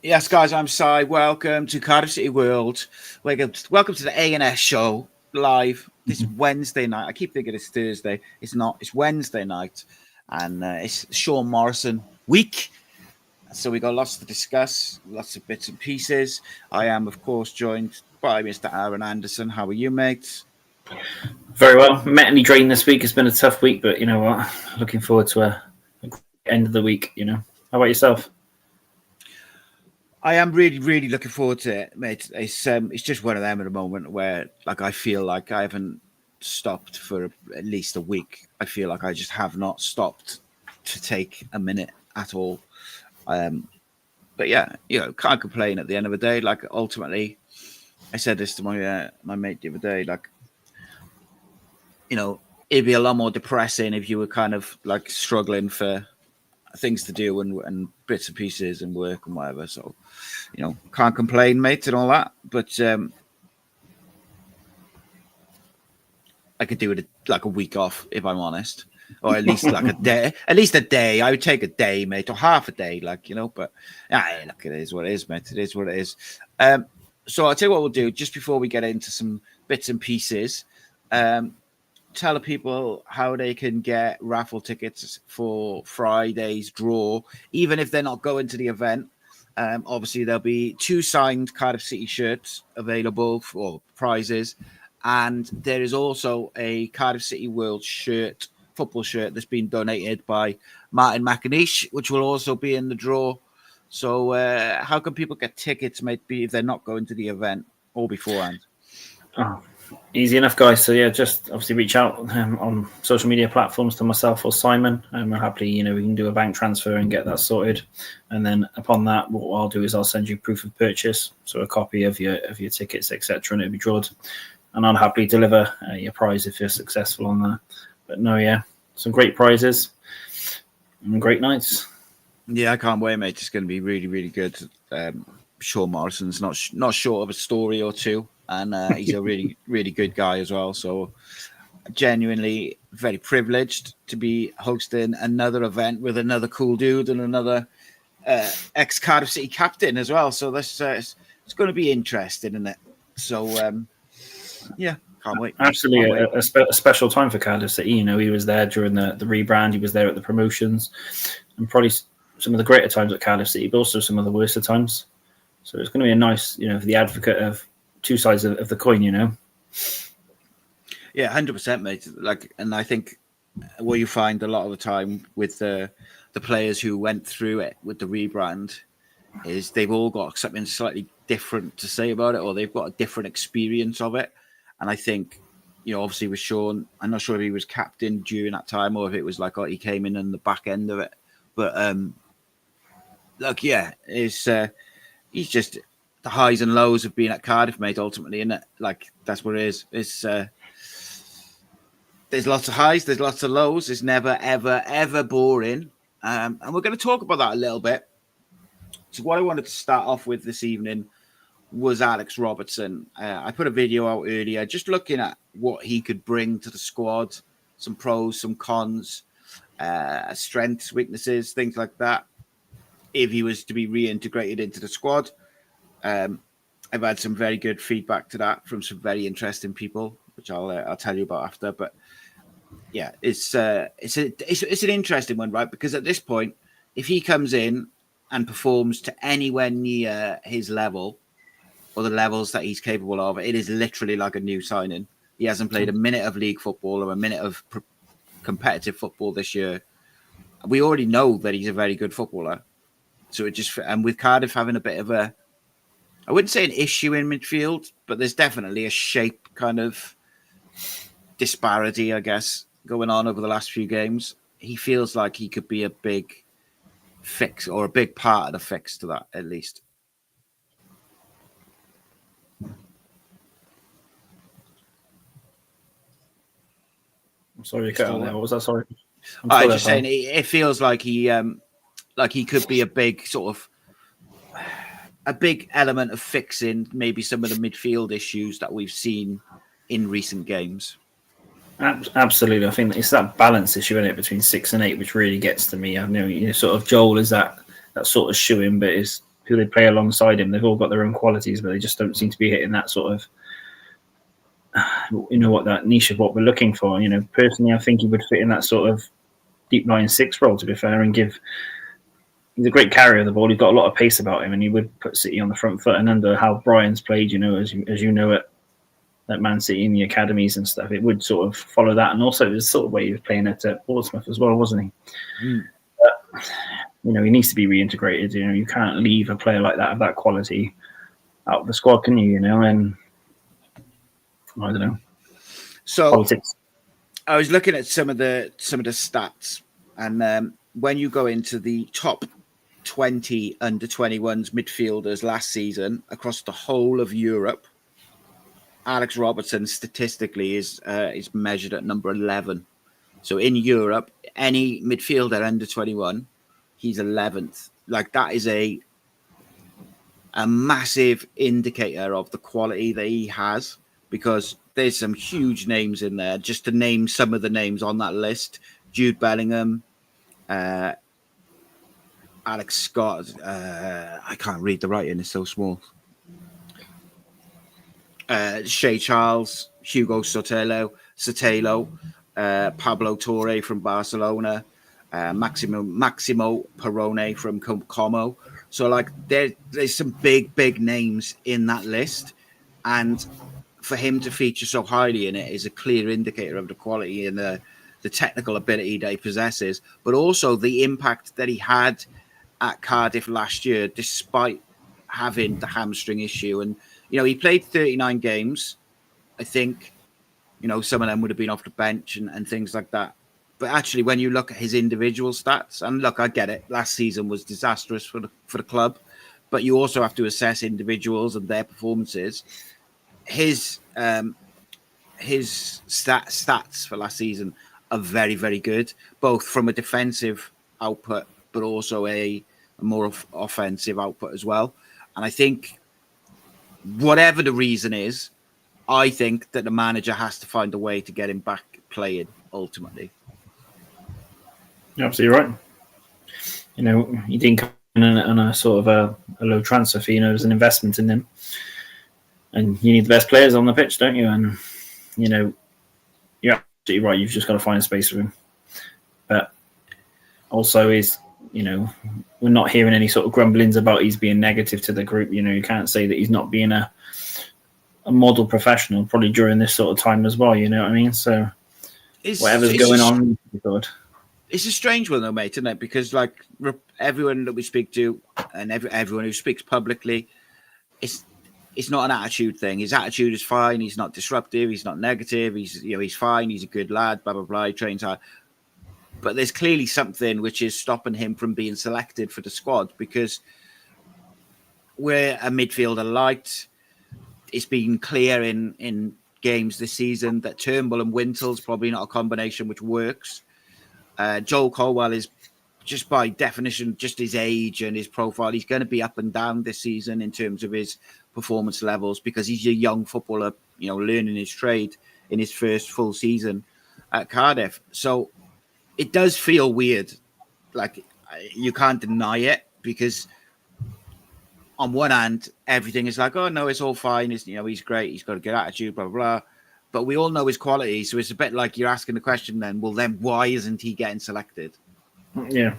Yes, guys, I'm Si. Welcome to Cardiff City World. Welcome to the A&S show live this Wednesday night. I keep thinking it's Thursday. It's not. It's Wednesday night. And it's Sean Morrison week. So we got lots to discuss, lots of bits and pieces. I am, of course, joined by Mr. Aaron Anderson. How are you, mate? Very well. Mentally drained this week. It's been a tough week, but you know what? Looking forward to a end of the week, you know. How about yourself? I am really, really looking forward to it, mate. It's just one of them at the moment where, like, I feel like I haven't stopped for at least a week. I feel like I just have not stopped to take a minute at all. But yeah, you know, can't complain at the end of the day. Like, ultimately, I said this to my mate the other day. Like, you know, it'd be a lot more depressing if you were kind of like struggling for things to do and bits and pieces and work and whatever. So, you know, can't complain, mate, and all that. But I could do it like a week off if I'm honest, or at least like a day. At least a day. I would take a day, mate, or half a day, like, you know. But look, it is what it is, mate. It is what it is. So I'll tell you what we'll do just before we get into some bits and pieces. Tell the people how they can get raffle tickets for Friday's draw, even if they're not going to the event. Obviously, there'll be 2 signed Cardiff City shirts available for prizes. And there is also a Cardiff City World shirt, football shirt, that's been donated by Martin McAnish, which will also be in the draw. So how can people get tickets, maybe, if they're not going to the event or beforehand? Oh, easy enough, guys. So yeah, just obviously reach out on social media platforms to myself or Simon, and we're happy, you know, we can do a bank transfer and get that sorted. And then upon that, what I'll do is I'll send you proof of purchase, so a copy of your tickets, etc., and it'll be drawn. And I'll happily deliver your prize if you're successful on that. But no, yeah, some great prizes and great nights. Yeah, I can't wait, mate. It's going to be really, really good. Sean Morrison's not short of a story or two, and he's a really, really good guy as well. So genuinely very privileged to be hosting another event with another cool dude and another ex-Cardiff City captain as well. So this it's going to be interesting, isn't it? So, yeah, can't wait. Absolutely, a special time for Cardiff City. You know, he was there during the rebrand. He was there at the promotions, and probably some of the greater times at Cardiff City, but also some of the worst times. So it's going to be a nice, you know, for the advocate of two sides of the coin, you know. Yeah, 100%, mate. Like, and I think what you find a lot of the time with the players who went through it with the rebrand is they've all got something slightly different to say about it, or they've got a different experience of it. And I think, you know, obviously with Sean, I'm not sure if he was captain during that time or if it was like, he came in on the back end of it. But look, yeah, he's just the highs and lows of being at Cardiff, mate, ultimately, isn't it? Like, that's what it is. It's there's lots of highs, there's lots of lows. It's never, ever, ever boring. And we're going to talk about that a little bit. So what I wanted to start off with this evening was Alex Robertson. I put a video out earlier just looking at what he could bring to the squad, some pros, some cons, strengths, weaknesses, things like that, if he was to be reintegrated into the squad. I've had some very good feedback to that from some very interesting people, which I'll tell you about after. But yeah, it's an interesting one, right? Because at this point, if he comes in and performs to anywhere near his level or the levels that he's capable of, it is literally like a new signing. He hasn't played a minute of league football or a minute of competitive football this year. We already know that he's a very good footballer. So and with Cardiff having a bit of I wouldn't say an issue in midfield, but there's definitely a shape kind of disparity, I guess, going on over the last few games. He feels like he could be a big fix or a big part of the fix to that, at least. I'm sorry you cut out there. What was that? Sorry. I'm just saying it feels like he could be a big sort of a big element of fixing maybe some of the midfield issues that we've seen in recent games. Absolutely. I think it's that balance issue in it between 6 and 8, which really gets to me. I know, sort of Joel is that sort of shoe-in, but is who they play alongside him, they've all got their own qualities, but they just don't seem to be hitting that sort of, what that niche of what we're looking for. Personally, I think he would fit in that sort of deep line 6 role, to be fair, and he's a great carrier of the ball. He's got a lot of pace about him, and he would put City on the front foot. And under how Brian's played, as you know at Man City in the academies and stuff, it would sort of follow that. And also the sort of way he was playing at Portsmouth as well, wasn't he? But, he needs to be reintegrated. You can't leave a player like that of that quality out of the squad, can you? And I don't know. So politics. I was looking at some of the stats, and when you go into the top 20 under 21s midfielders last season across the whole of Europe, Alex Robertson statistically is measured at number 11. So in Europe, any midfielder under 21, he's 11th. Like, that is a massive indicator of the quality that he has, because there's some huge names in there. Just to name some of the names on that list: Jude Bellingham, Alex Scott. I can't read the writing; it's so small. Shea Charles, Hugo Sotelo, Pablo Torre from Barcelona, Maximo Perrone from Como. So, like, there's some big names in that list, and for him to feature so highly in it is a clear indicator of the quality and the technical ability that he possesses, but also the impact that he had at Cardiff last year, despite having the hamstring issue. And he played 39 games. I think, some of them would have been off the bench and things like that. But actually, when you look at his individual stats, and look, I get it, last season was disastrous for the club, but you also have to assess individuals and their performances. His stats for last season are very, very good, both from a defensive output, but also a more offensive output as well. And I think, whatever the reason is, I think that the manager has to find a way to get him back playing ultimately. You're absolutely right. He didn't come in on a sort of a low transfer fee. It was an investment in him. And you need the best players on the pitch, don't you? And, you're absolutely right. You've just got to find a space for him. But also we're not hearing any sort of grumblings about he's being negative to the group. You can't say that he's not being a model professional, probably during this sort of time as well. You know what I mean? So whatever's going on, good. It's a strange one, though, mate, isn't it? Because, like, everyone that we speak to and everyone who speaks publicly, it's not an attitude thing. His attitude is fine. He's not disruptive. He's not negative. He's fine. He's a good lad. Blah blah blah. He trains hard. But there's clearly something which is stopping him from being selected for the squad, because we're a midfielder light. It's been clear in games this season that Turnbull and Wintel's probably not a combination which works. Joel Colwell is, just by definition, just his age and his profile, he's going to be up and down this season in terms of his performance levels, because he's a young footballer, learning his trade in his first full season at Cardiff. So it does feel weird. Like, you can't deny it, because on one hand, everything is like, oh no, it's all fine. He's great. He's got a good attitude, blah, blah, blah. But we all know his quality. So it's a bit like you're asking the question then, well, then why isn't he getting selected? Yeah,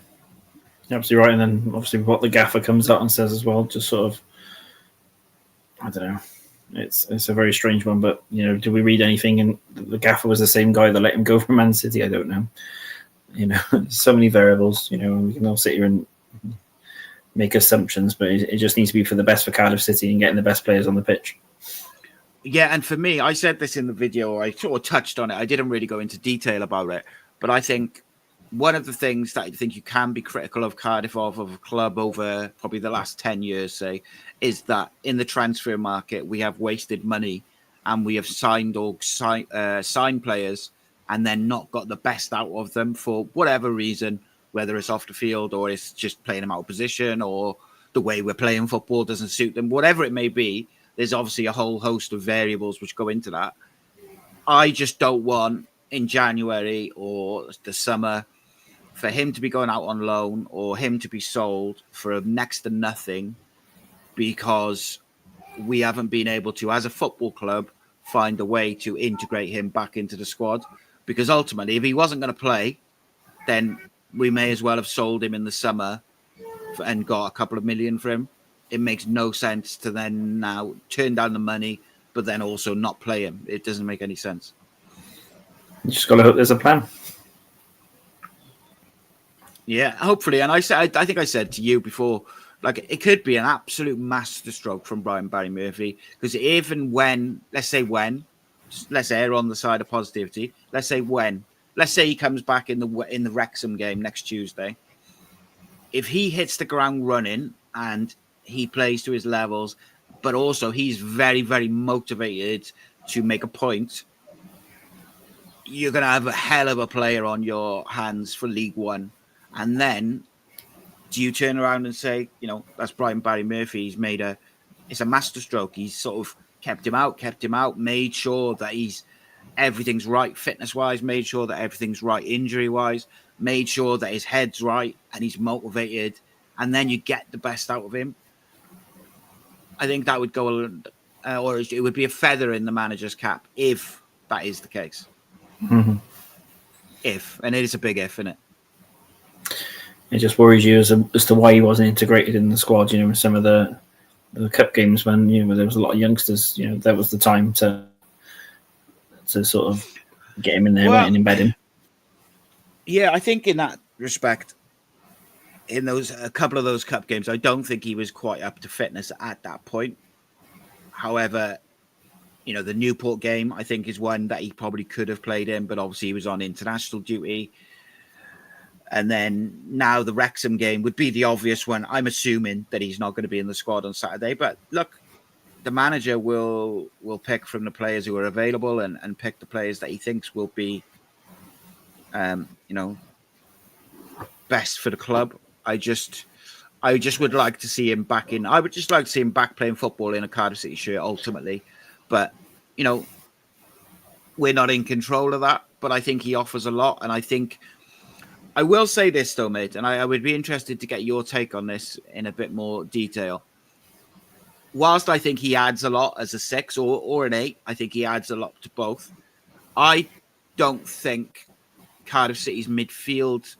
absolutely right. And then obviously what the gaffer comes out and says as well, just sort of, I don't know. It's a very strange one, but do we read anything? And the gaffer was the same guy that let him go from Man City. I don't know. So many variables. We can all sit here and make assumptions, but it just needs to be for the best for Cardiff City and getting the best players on the pitch. Yeah, and for me, I said this in the video, or I sort of touched on it. I didn't really go into detail about it, but I think one of the things that I think you can be critical of Cardiff of a club over probably the last 10 years, say, is that in the transfer market, we have wasted money and we have signed players and then not got the best out of them for whatever reason, whether it's off the field or it's just playing them out of position or the way we're playing football doesn't suit them, whatever it may be. There's obviously a whole host of variables which go into that. I just don't want in January or the summer for him to be going out on loan or him to be sold for next to nothing because we haven't been able to, as a football club, find a way to integrate him back into the squad. Because ultimately, if he wasn't going to play, then we may as well have sold him in the summer and got a couple of million for him. It makes no sense to then now turn down the money, but then also not play him. It doesn't make any sense. You just got to hope there's a plan. Yeah, hopefully. And I think I said to you before, like, it could be an absolute masterstroke from Brian Barry Murphy, because even when, let's err on the side of positivity. Let's say he comes back in the Wrexham game next Tuesday. If he hits the ground running and he plays to his levels, but also he's very, very motivated to make a point, you're going to have a hell of a player on your hands for League One. And then do you turn around and say, that's Brian Barry Murphy. It's a masterstroke. He's sort of kept him out, made sure that everything's right fitness-wise, made sure that everything's right injury-wise, made sure that his head's right and he's motivated, and then you get the best out of him. I think that would go, or it would be a feather in the manager's cap if that is the case. Mm-hmm. And it is a big if, isn't it? It just worries you as to why he wasn't integrated in the squad. In some of the cup games when there was a lot of youngsters. That was the time to sort of get him in there and embed him. Yeah, I think in that respect, in a couple of those cup games, I don't think he was quite up to fitness at that point. However, the Newport game, I think, is one that he probably could have played in, but obviously he was on international duty. And then now the Wrexham game would be the obvious one. I'm assuming that he's not going to be in the squad on Saturday. But look, the manager will pick from the players who are available and pick the players that he thinks will be, best for the club. I just would like to see him back in. I would just like to see him back playing football in a Cardiff City shirt ultimately. But, we're not in control of that. But I think he offers a lot. And I will say this, though, mate, and I would be interested to get your take on this in a bit more detail. Whilst I think he adds a lot as a 6 or an 8, I think he adds a lot to both. I don't think Cardiff City's midfield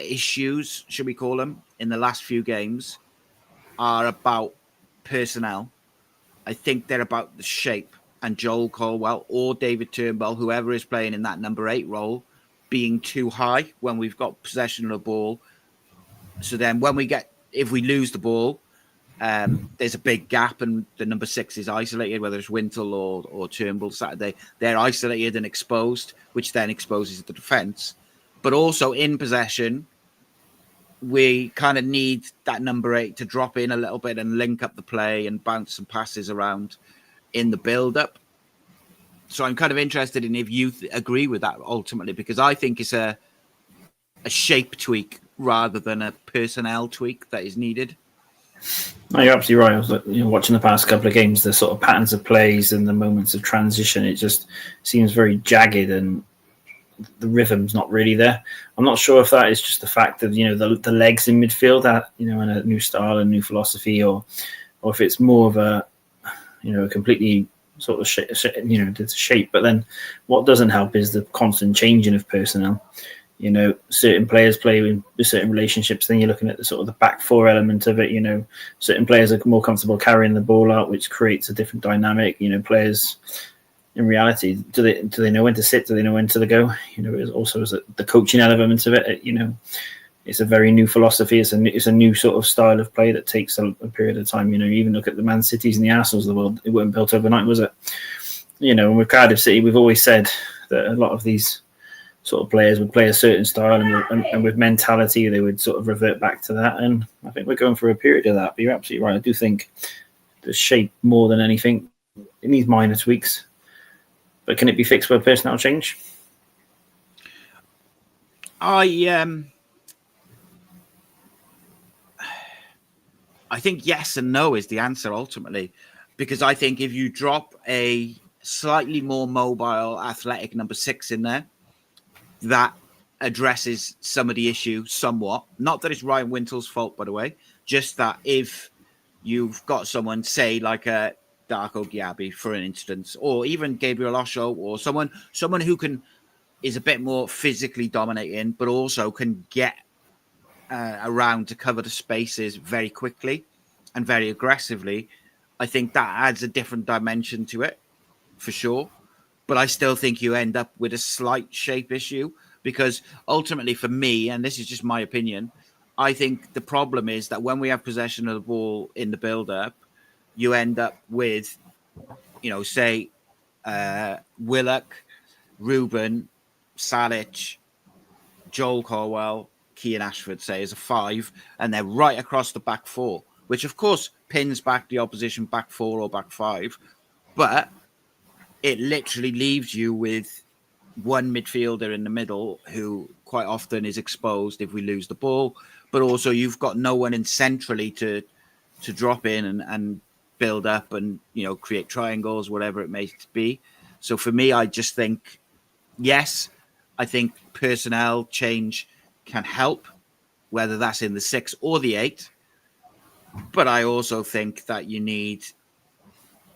issues, should we call them, in the last few games are about personnel. I think they're about the shape, and Joel Colwell or David Turnbull, whoever is playing in that number 8 role, being too high when we've got possession of the ball. So then if we lose the ball, there's a big gap and the number 6 is isolated, whether it's Wintle or Turnbull Saturday. They're isolated and exposed, which then exposes the defence. But also in possession, we kind of need that number 8 to drop in a little bit and link up the play and bounce some passes around in the build-up. So I'm kind of interested in if you agree with that ultimately, because I think it's a shape tweak rather than a personnel tweak that is needed. No, you're absolutely right. I was watching the past couple of games, the sort of patterns of plays and the moments of transition. It just seems very jagged and the rhythm's not really there. I'm not sure if that is just the fact of the legs in midfield that and a new style and new philosophy, or if it's more of a completely sort of shape. But then what doesn't help is the constant changing of personnel. Certain players play with certain relationships. Then you're looking at the sort of the back 4 element of it. Certain players are more comfortable carrying the ball out, which creates a different dynamic. Players in reality, do they know when to sit? Do they know when to go? It's also the coaching element of it. It's a very new philosophy. It's a new sort of style of play that takes a period of time. You even look at the Man Cities and the Arsenals of the world. It wasn't built overnight, was it? And with Cardiff City, we've always said that a lot of these sort of players would play a certain style and with mentality, they would sort of revert back to that. And I think we're going through a period of that. But you're absolutely right. I do think the shape more than anything, it needs minor tweaks. But can it be fixed by personnel change? I think yes and no is the answer ultimately, because I think if you drop a slightly more mobile, athletic number 6 in there, that addresses some of the issue somewhat. Not that it's Ryan Wintle's fault, by the way, just that if you've got someone, say, like a Darko Gyabi, for an instance, or even Gabriel Osho, or someone who is a bit more physically dominating, but also can get around to cover the spaces very quickly and very aggressively. I think that adds a different dimension to it, for sure. But I still think you end up with a slight shape issue, because ultimately, for me, and this is just my opinion, I think the problem is that when we have possession of the ball in the build-up, you end up with, say, Willock, Ruben, Salic, Joel Corwell, Kean Ashford, say, as a 5, and they're right across the back 4, which of course pins back the opposition back 4 or back 5, but it literally leaves you with one midfielder in the middle who quite often is exposed if we lose the ball, but also you've got no one in centrally to drop in and build up and create triangles, whatever it may be. So for me, I just think, yes, I think personnel change can help, whether that's in the 6 or the 8. But I also think that you need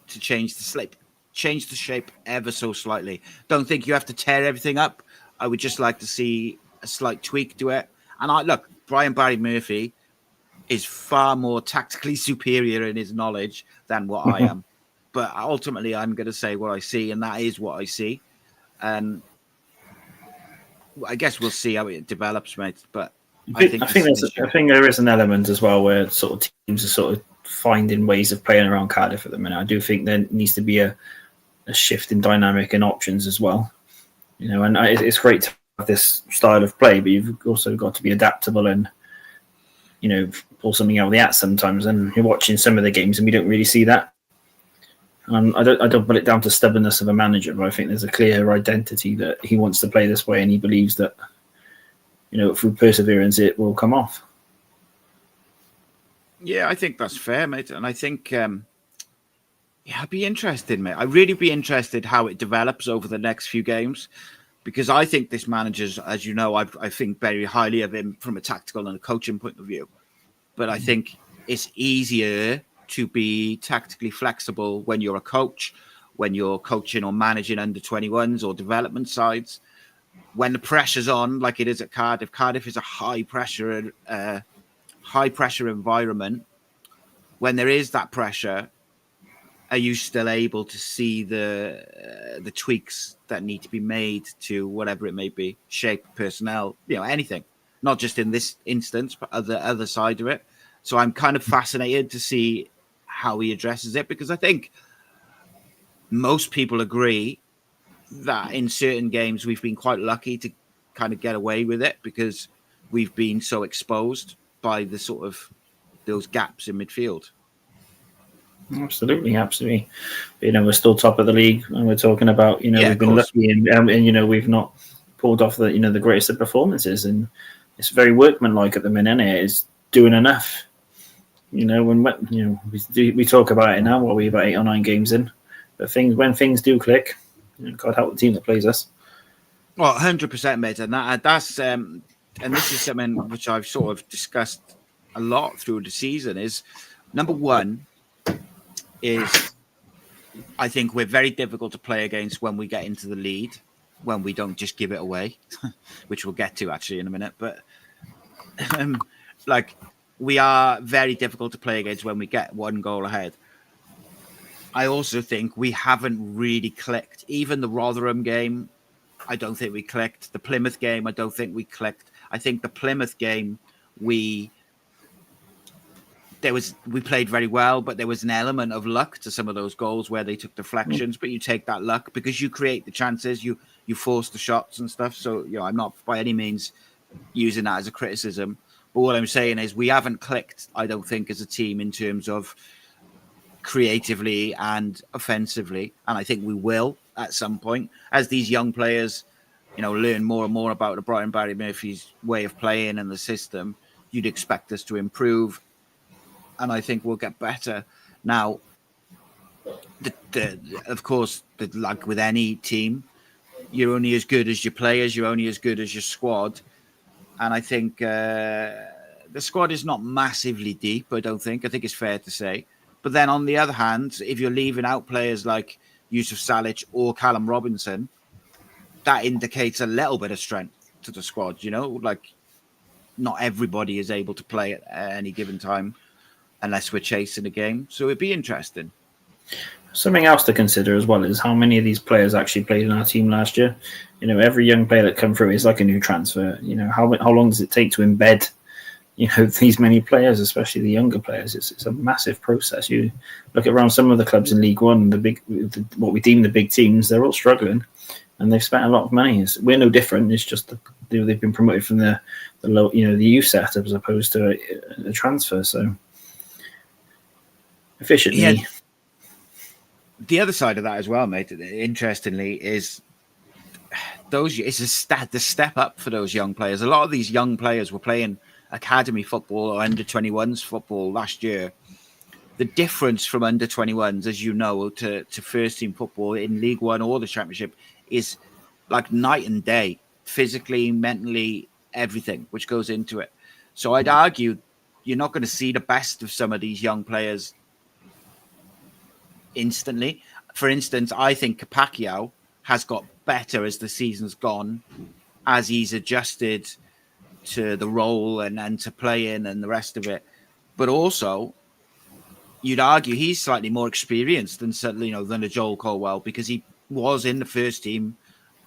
to change the shape ever so slightly. Don't think you have to tear everything up. I would just like to see a slight tweak to it. And Brian Barry Murphy is far more tactically superior in his knowledge than what I am. But ultimately, I'm going to say what I see, and that is what I see. And I guess we'll see how it develops, mate. But I think there is an element as well where sort of teams are sort of finding ways of playing around Cardiff at the minute. I do think there needs to be a shift in dynamic and options as well. And it's great to have this style of play, but you've also got to be adaptable and pull something out of the hat sometimes. And you're watching some of the games and we don't really see that. I don't put it down to stubbornness of a manager, but I think there's a clear identity that he wants to play this way, and he believes that through perseverance it will come off. Yeah, I think that's fair, mate. And I think I'd be interested, mate. I'd really be interested how it develops over the next few games, because I think this manager's, as you know, I think very highly of him from a tactical and a coaching point of view. But I think it's easier to be tactically flexible when you're a coach, when you're coaching or managing under 21s or development sides. When the pressure's on, like it is at Cardiff, Cardiff is a high pressure environment. When there is that pressure, are you still able to see the tweaks that need to be made to whatever it may be, shape, personnel, anything, not just in this instance, but other side of it. So I'm kind of fascinated to see how he addresses it, because I think most people agree that in certain games we've been quite lucky to kind of get away with it because we've been so exposed by the sort of those gaps in midfield. Absolutely. We're still top of the league, and we're talking about we've been lucky, and we've not pulled off the greatest of performances, and it's very workmanlike at the minute. It's doing enough. We talk about it now. What are we, about 8 or 9 games in? But when things do click, God help the team that plays us. Well, 100%, mate, and that's and this is something which I've sort of discussed a lot through the season. Is number one is I think we're very difficult to play against when we get into the lead, when we don't just give it away, which we'll get to actually in a minute. But we are very difficult to play against when we get one goal ahead. I also think we haven't really clicked. Even the Rotherham game, I don't think we clicked. The Plymouth game, I don't think we clicked. I think the Plymouth game, we played very well, but there was an element of luck to some of those goals where they took deflections. But you take that luck because you create the chances, you force the shots and stuff. So I'm not by any means using that as a criticism. But what I'm saying is we haven't clicked, I don't think, as a team in terms of creatively and offensively. And I think we will at some point as these young players, learn more and more about the Brian Barry Murphy's way of playing and the system. You'd expect us to improve. And I think we'll get better. Now, of course, like with any team, you're only as good as your players. You're only as good as your squad. And I think the the squad is not massively deep, I don't think. I think it's fair to say. But then on the other hand, if you're leaving out players like Yusuf Salic or Callum Robinson, that indicates a little bit of strength to the squad, you know? Like, not everybody is able to play at any given time unless we're chasing a game. So it'd be interesting. Something else to consider as well is how many of these players actually played in our team last year. You know, every young player that come through is like a new transfer. You know, how long does it take to embed, you know, these many players, especially the younger players? It's a massive process. You look around some of the clubs in League One, what we deem the big teams, they're all struggling, and they've spent a lot of money. We're no different. It's just they've been promoted from the low, you know, the youth setup as opposed to a transfer. So efficiently. Yeah. The other side of that as well, mate, interestingly, is the step up for those young players. A lot of these young players were playing academy football or under 21s football last year. The difference from under 21s, as you know, to first team football in League One or the Championship is like night and day, physically, mentally, everything which goes into it. So I'd argue you're not going to see the best of some of these young players instantly. For instance, I think Pacquiao has got better as the season's gone, as he's adjusted to the role and to playing and the rest of it. But also, you'd argue he's slightly more experienced than a Joel Colwell, because he was in the first team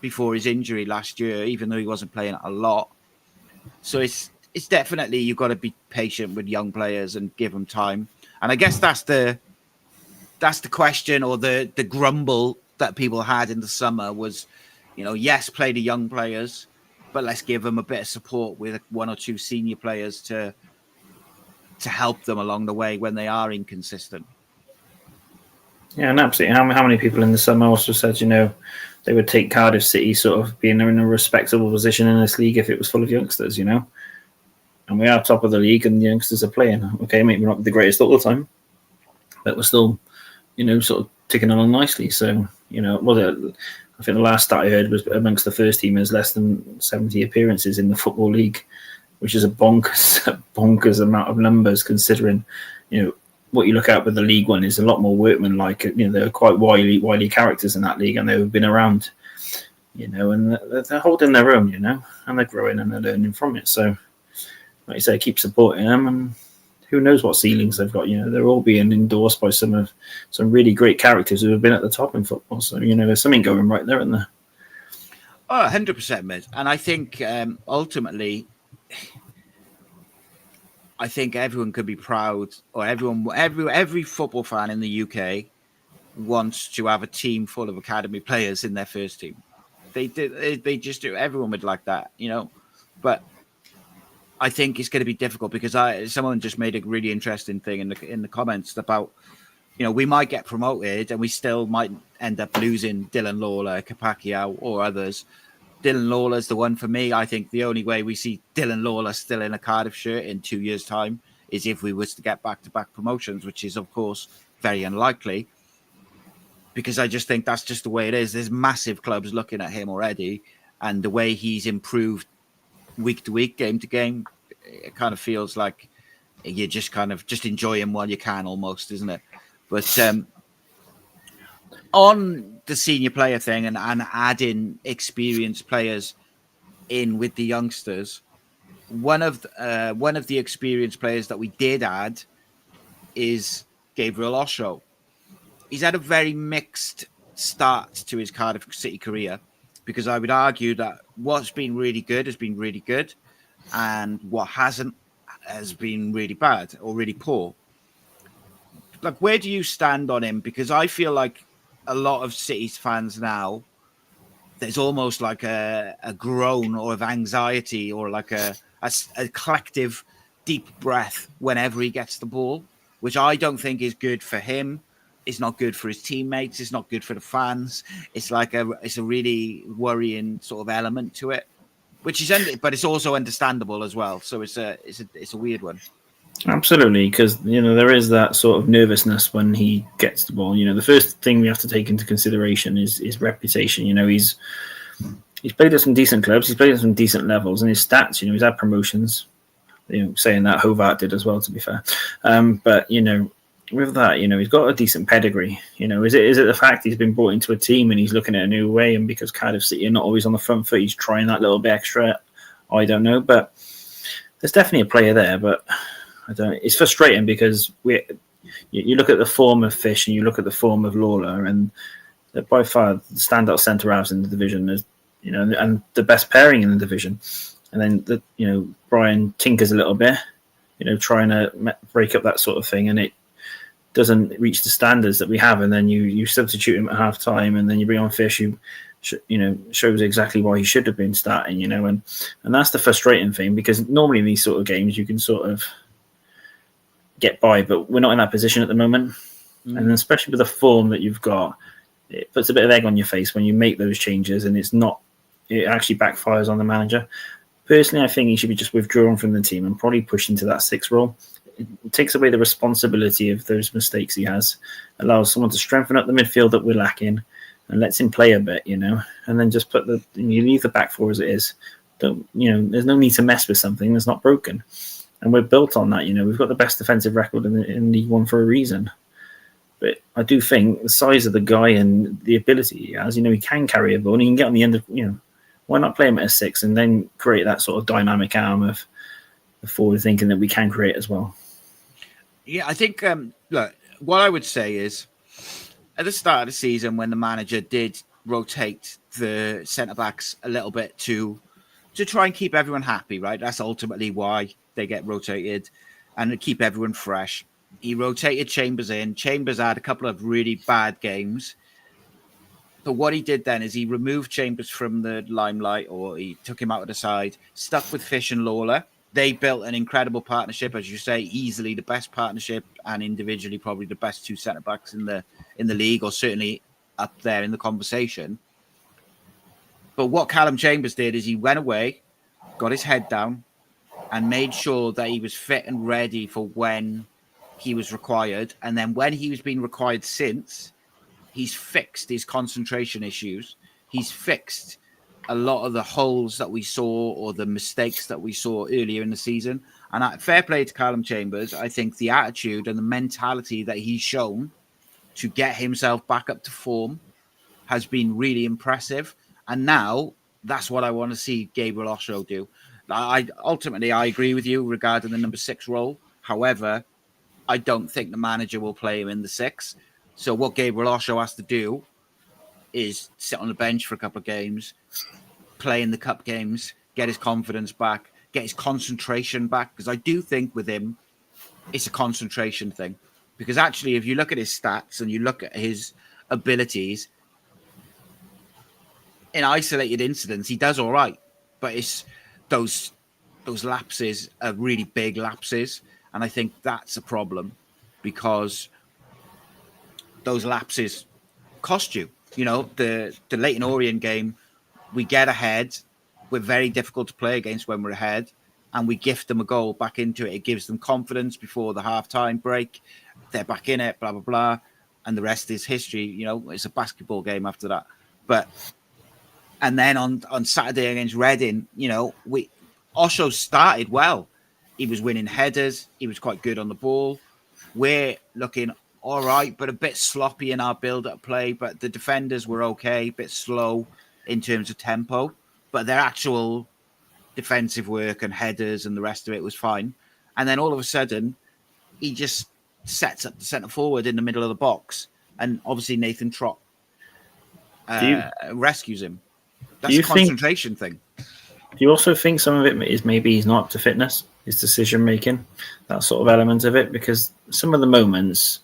before his injury last year, even though he wasn't playing a lot. So it's definitely, you've got to be patient with young players and give them time. And I guess that's the question, or the grumble that people had in the summer was, you know, yes, play the young players, but let's give them a bit of support with one or two senior players to help them along the way when they are inconsistent. Yeah, and absolutely. How many people in the summer also said, you know, they would take Cardiff City sort of being in a respectable position in this league if it was full of youngsters, you know? And we are top of the league and the youngsters are playing. Okay, maybe not the greatest all the time, but we're still, you know, sort of ticking along nicely. So, you know, I think the last stat I heard was amongst the first teamers, less than 70 appearances in the Football League, which is a bonkers amount of numbers considering, you know, what you look at with the League One is a lot more workmanlike. You know, they're quite wily characters in that league, and they've been around, you know, and they're holding their own, you know, and they're growing and they're learning from it. So, like you say, keep supporting them, and who knows what ceilings they've got. You know, they're all being endorsed by some really great characters who have been at the top in football. So, you know, there's something going right there, isn't there? Oh, 100%, mate. And I think ultimately, I think everyone could be proud, or every football fan in the UK wants to have a team full of academy players in their first team. They just do. Everyone would like that, you know. But I think it's going to be difficult because someone just made a really interesting thing in the comments about, you know, we might get promoted and we still might end up losing Dylan Lawler, Pacquiao, or others. Dylan Lawler's the one for me. I think the only way we see Dylan Lawler still in a Cardiff shirt in 2 years' time is if we was to get back-to-back promotions, which is, of course, very unlikely, because I just think that's just the way it is. There's massive clubs looking at him already, and the way he's improved week to week, game to game, it kind of feels like you just enjoy him while you can, almost, isn't it? But on the senior player thing and adding experienced players in with the youngsters, one of the experienced players that we did add is Gabriel Osho. He's had a very mixed start to his Cardiff City career, because I would argue that what's been really good has been really good, and what hasn't has been really bad or really poor. Like, where do you stand on him? Because I feel like a lot of City's fans now, there's almost like a groan or of anxiety, or like a collective deep breath whenever he gets the ball, which I don't think is good for him. It's not good for his teammates. It's not good for the fans. It's like it's a really worrying sort of element to it, which is, but it's also understandable as well. So it's a weird one. Absolutely, because, you know, there is that sort of nervousness when he gets the ball. You know, the first thing we have to take into consideration is his reputation. You know, he's played at some decent clubs, he's played at some decent levels, and his stats, you know, he's had promotions. saying that Hovat did as well, to be fair. But with that, he's got a decent pedigree. Is it the fact he's been brought into a team and he's looking at a new way, and because Cardiff City are not always on the front foot, he's trying that little bit extra? I don't know, but there's definitely a player there. But I don't. It's frustrating because you look at the form of Fish and you look at the form of Lawler, and they're by far the standout centre halves in the division. Is and the best pairing in the division. And then Brian tinkers a little bit, trying to break up that sort of thing, and it doesn't reach the standards that we have. And then you substitute him at half time, and then you bring on Fish, who shows exactly why he should have been starting. And that's the frustrating thing, because normally in these sort of games you can sort of get by, but we're not in that position at the moment. And especially with the form that you've got, it puts a bit of egg on your face when you make those changes, and it actually backfires on the manager. Personally, I think he should be just withdrawn from the team and probably pushed into that 6 role. It takes away the responsibility of those mistakes he has, allows someone to strengthen up the midfield that we're lacking, and lets him play a bit, and then just you leave the back 4 as it is. There's no need to mess with something that's not broken. And we're built on that, we've got the best defensive record in League One for a reason. But I do think the size of the guy and the ability he has, he can carry a ball and he can get on the end of, why not play him at a 6 and then create that sort of dynamic arm of the forward thinking that we can create as well? Yeah, I think, look, what I would say is at the start of the season, when the manager did rotate the centre-backs a little bit to try and keep everyone happy, right? That's ultimately why they get rotated, and to keep everyone fresh. He rotated Chambers in. Chambers had a couple of really bad games. But what he did then is he removed Chambers from the limelight, or he took him out of the side, stuck with Fish and Lawler. They built an incredible partnership, as you say, easily the best partnership, and individually probably the best 2 centre-backs in the league, or certainly up there in the conversation. But what Callum Chambers did is he went away, got his head down, and made sure that he was fit and ready for when he was required. And then when he was being required since, he's fixed his concentration issues. He's fixed a lot of the holes that we saw, or the mistakes that we saw earlier in the season. And fair play to Callum Chambers. I think the attitude and the mentality that he's shown to get himself back up to form has been really impressive. And now that's what I want to see Gabriel Osho do. I agree with you regarding the number 6 role. However, I don't think the manager will play him in the 6. So what Gabriel Osho has to do is sit on the bench for a couple of games, play in the cup games, get his confidence back, get his concentration back. Because I do think with him, it's a concentration thing. Because actually, if you look at his stats and you look at his abilities, in isolated incidents, he does all right. But it's those lapses are really big lapses. And I think that's a problem, because those lapses cost you. The Leyton Orient game, we get ahead. We're very difficult to play against when we're ahead, and we gift them a goal back into it. It gives them confidence before the half-time break. They're back in it, blah, blah, blah. And the rest is history. It's a basketball game after that. And then on Saturday against Reading, Osho started well. He was winning headers. He was quite good on the ball. We're looking all right, but a bit sloppy in our build-up play. But the defenders were okay, a bit slow in terms of tempo. But their actual defensive work and headers and the rest of it was fine. And then all of a sudden, he just sets up the centre forward in the middle of the box. And obviously Nathan Trott rescues him. That's a concentration thing. Do you also think some of it is maybe he's not up to fitness, his decision making, that sort of element of it? Because some of the moments,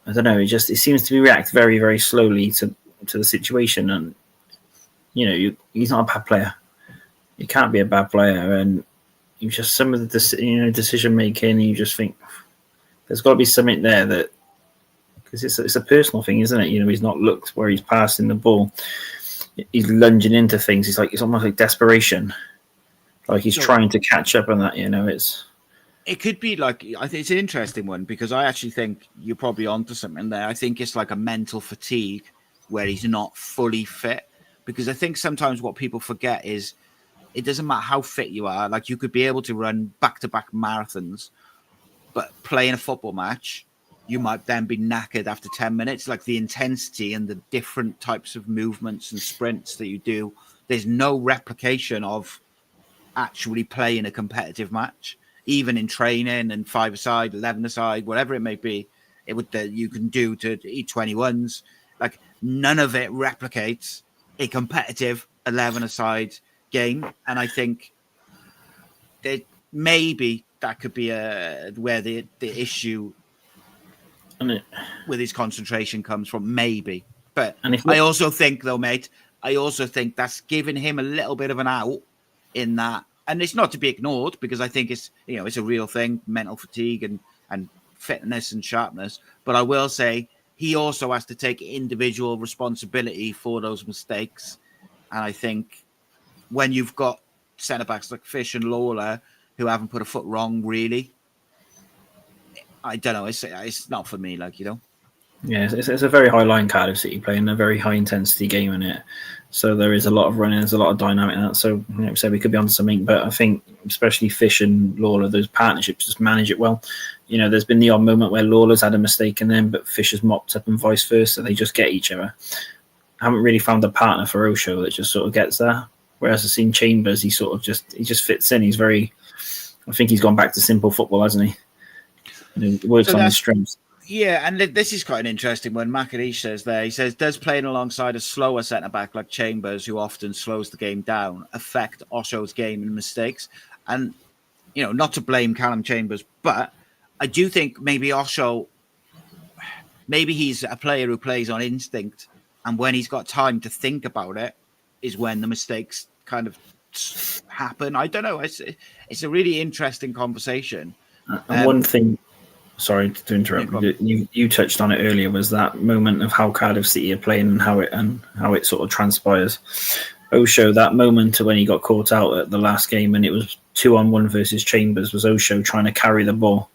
I don't know, it seems to react very, very slowly to the situation. And he's not a bad player. He can't be a bad player, and you just some of the decision making. You just think there's got to be something there, that because it's a personal thing, isn't it? He's not looked where he's passing the ball. He's lunging into things. It's almost like desperation, like he's trying to catch up on that. It could be like, I think it's an interesting one, because I actually think you're probably onto something there. I think it's like a mental fatigue where he's not fully fit, because I think sometimes what people forget is it doesn't matter how fit you are. Like, you could be able to run back-to-back marathons, but playing a football match, you might then be knackered after 10 minutes. Like, the intensity and the different types of movements and sprints that you do, there's no replication of actually playing a competitive match, even in training and 5-a-side, 11-a-side, whatever it may be. You can do to E21s. Like, none of it replicates a competitive 11-a-side game. And I think that maybe that could be where the issue with his concentration comes from, maybe. But I also think, though, mate, that's giving him a little bit of an out in that. And it's not to be ignored, because I think it's a real thing, mental fatigue and fitness and sharpness. But I will say he also has to take individual responsibility for those mistakes. And I think when you've got centre-backs like Fish and Lawler who haven't put a foot wrong, really, I don't know. It's not for me, like, Yeah, it's a very high line Cardiff City playing a very high intensity game in it. So there is a lot of running, there's a lot of dynamic in that. So so we could be onto something, but I think especially Fish and Lawler, those partnerships just manage it well. There's been the odd moment where Lawler's had a mistake in them, but Fish has mopped up and vice versa. They just get each other. I haven't really found a partner for Osho that just sort of gets there. Whereas I've seen Chambers, he just fits in. I think he's gone back to simple football, hasn't he? Works on his strengths. Yeah, and this is quite an interesting one. Makarish says there, he says, does playing alongside a slower centre-back like Chambers, who often slows the game down, affect Osho's game and mistakes? And, not to blame Callum Chambers, but I do think maybe Osho, maybe he's a player who plays on instinct, and when he's got time to think about it is when the mistakes kind of happen. I don't know. It's a really interesting conversation. And one thing... Sorry to interrupt. You touched on it earlier. Was that moment of how Cardiff City are playing and how it sort of transpires? Osho, that moment when he got caught out at the last game and it was 2-on-1 versus Chambers, was Osho trying to carry the ball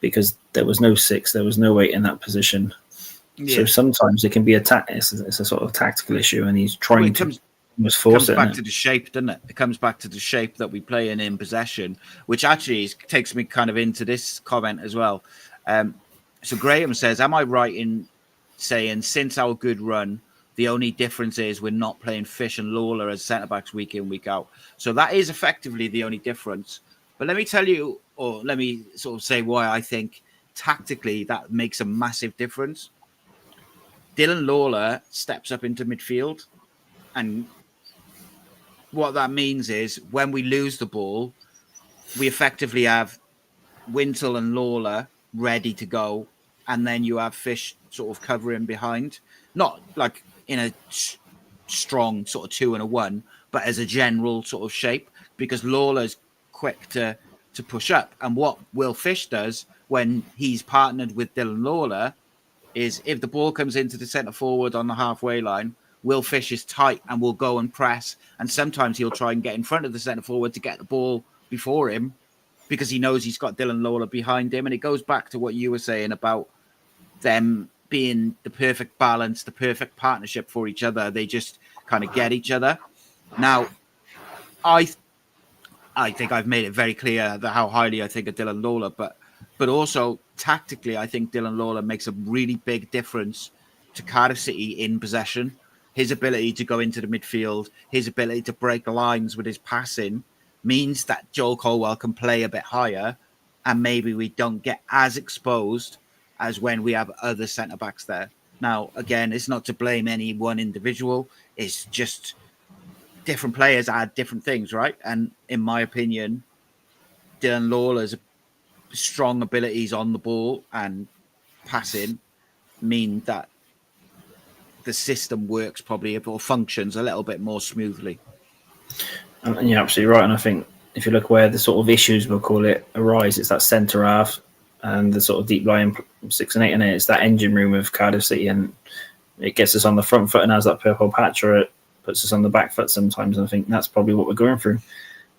because there was no 6, there was no 8 in that position. Yeah. So sometimes it can be it's a sort of tactical issue, and he's trying to. It comes back to the shape, doesn't it? It comes back to the shape that we play in possession, which actually takes me kind of into this comment as well. So Graham says, am I right in saying since our good run, the only difference is we're not playing Fish and Lawler as centre-backs week in, week out? So that is effectively the only difference. But let me tell you, or let me sort of say why I think tactically that makes a massive difference. Dylan Lawler steps up into midfield, and what that means is when we lose the ball, we effectively have Wintle and Lawler ready to go, and then you have Fish sort of covering behind, not like in a strong sort of 2 and a 1, but as a general sort of shape, because Lawler's quick to push up. And what Will Fish does when he's partnered with Dylan Lawler is if the ball comes into the centre forward on the halfway line, Will Fish is tight and will go and press. And sometimes he'll try and get in front of the centre forward to get the ball before him because he knows he's got Dylan Lawler behind him. And it goes back to what you were saying about them being the perfect balance, the perfect partnership for each other. They just kind of get each other. Now, I think I've made it very clear that how highly I think of Dylan Lawler, but also tactically, I think Dylan Lawler makes a really big difference to Cardiff City in possession. His ability to go into the midfield, his ability to break lines with his passing means that Joel Colwell can play a bit higher, and maybe we don't get as exposed as when we have other centre-backs there. Now, again, it's not to blame any one individual. It's just different players add different things, right? And in my opinion, Dylan Lawler's strong abilities on the ball and passing mean that the system works probably or functions a little bit more smoothly. And you're absolutely right. And I think if you look where the sort of issues, we'll call it, arise, it's that centre half and the sort of deep lying 6 and 8 in it. It's that engine room of Cardiff City, and it gets us on the front foot and has that purple patch, or it puts us on the back foot sometimes. And I think that's probably what we're going through.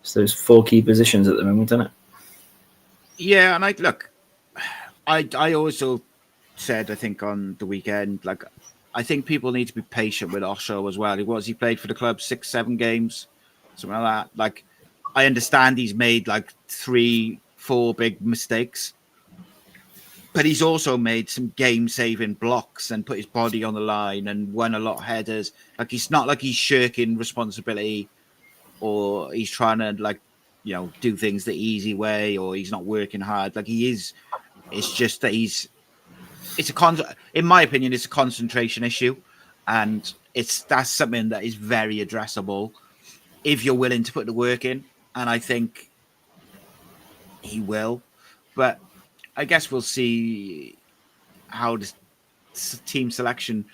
It's those 4 key positions at the moment, isn't it? Yeah, and I also said, I think on the weekend, I think people need to be patient with Osho as well. He played for the club 6-7 games. something like that. Like, I understand he's made like 3-4 big mistakes, but he's also made some game-saving blocks and put his body on the line and won a lot of headers. Like, it's not like he's shirking responsibility or he's trying to, like, do things the easy way, or he's not working hard. Like, he is. It's just that in my opinion, it's a concentration issue, and that's something that is very addressable if you're willing to put the work in. And I think he will, but I guess we'll see how this team selection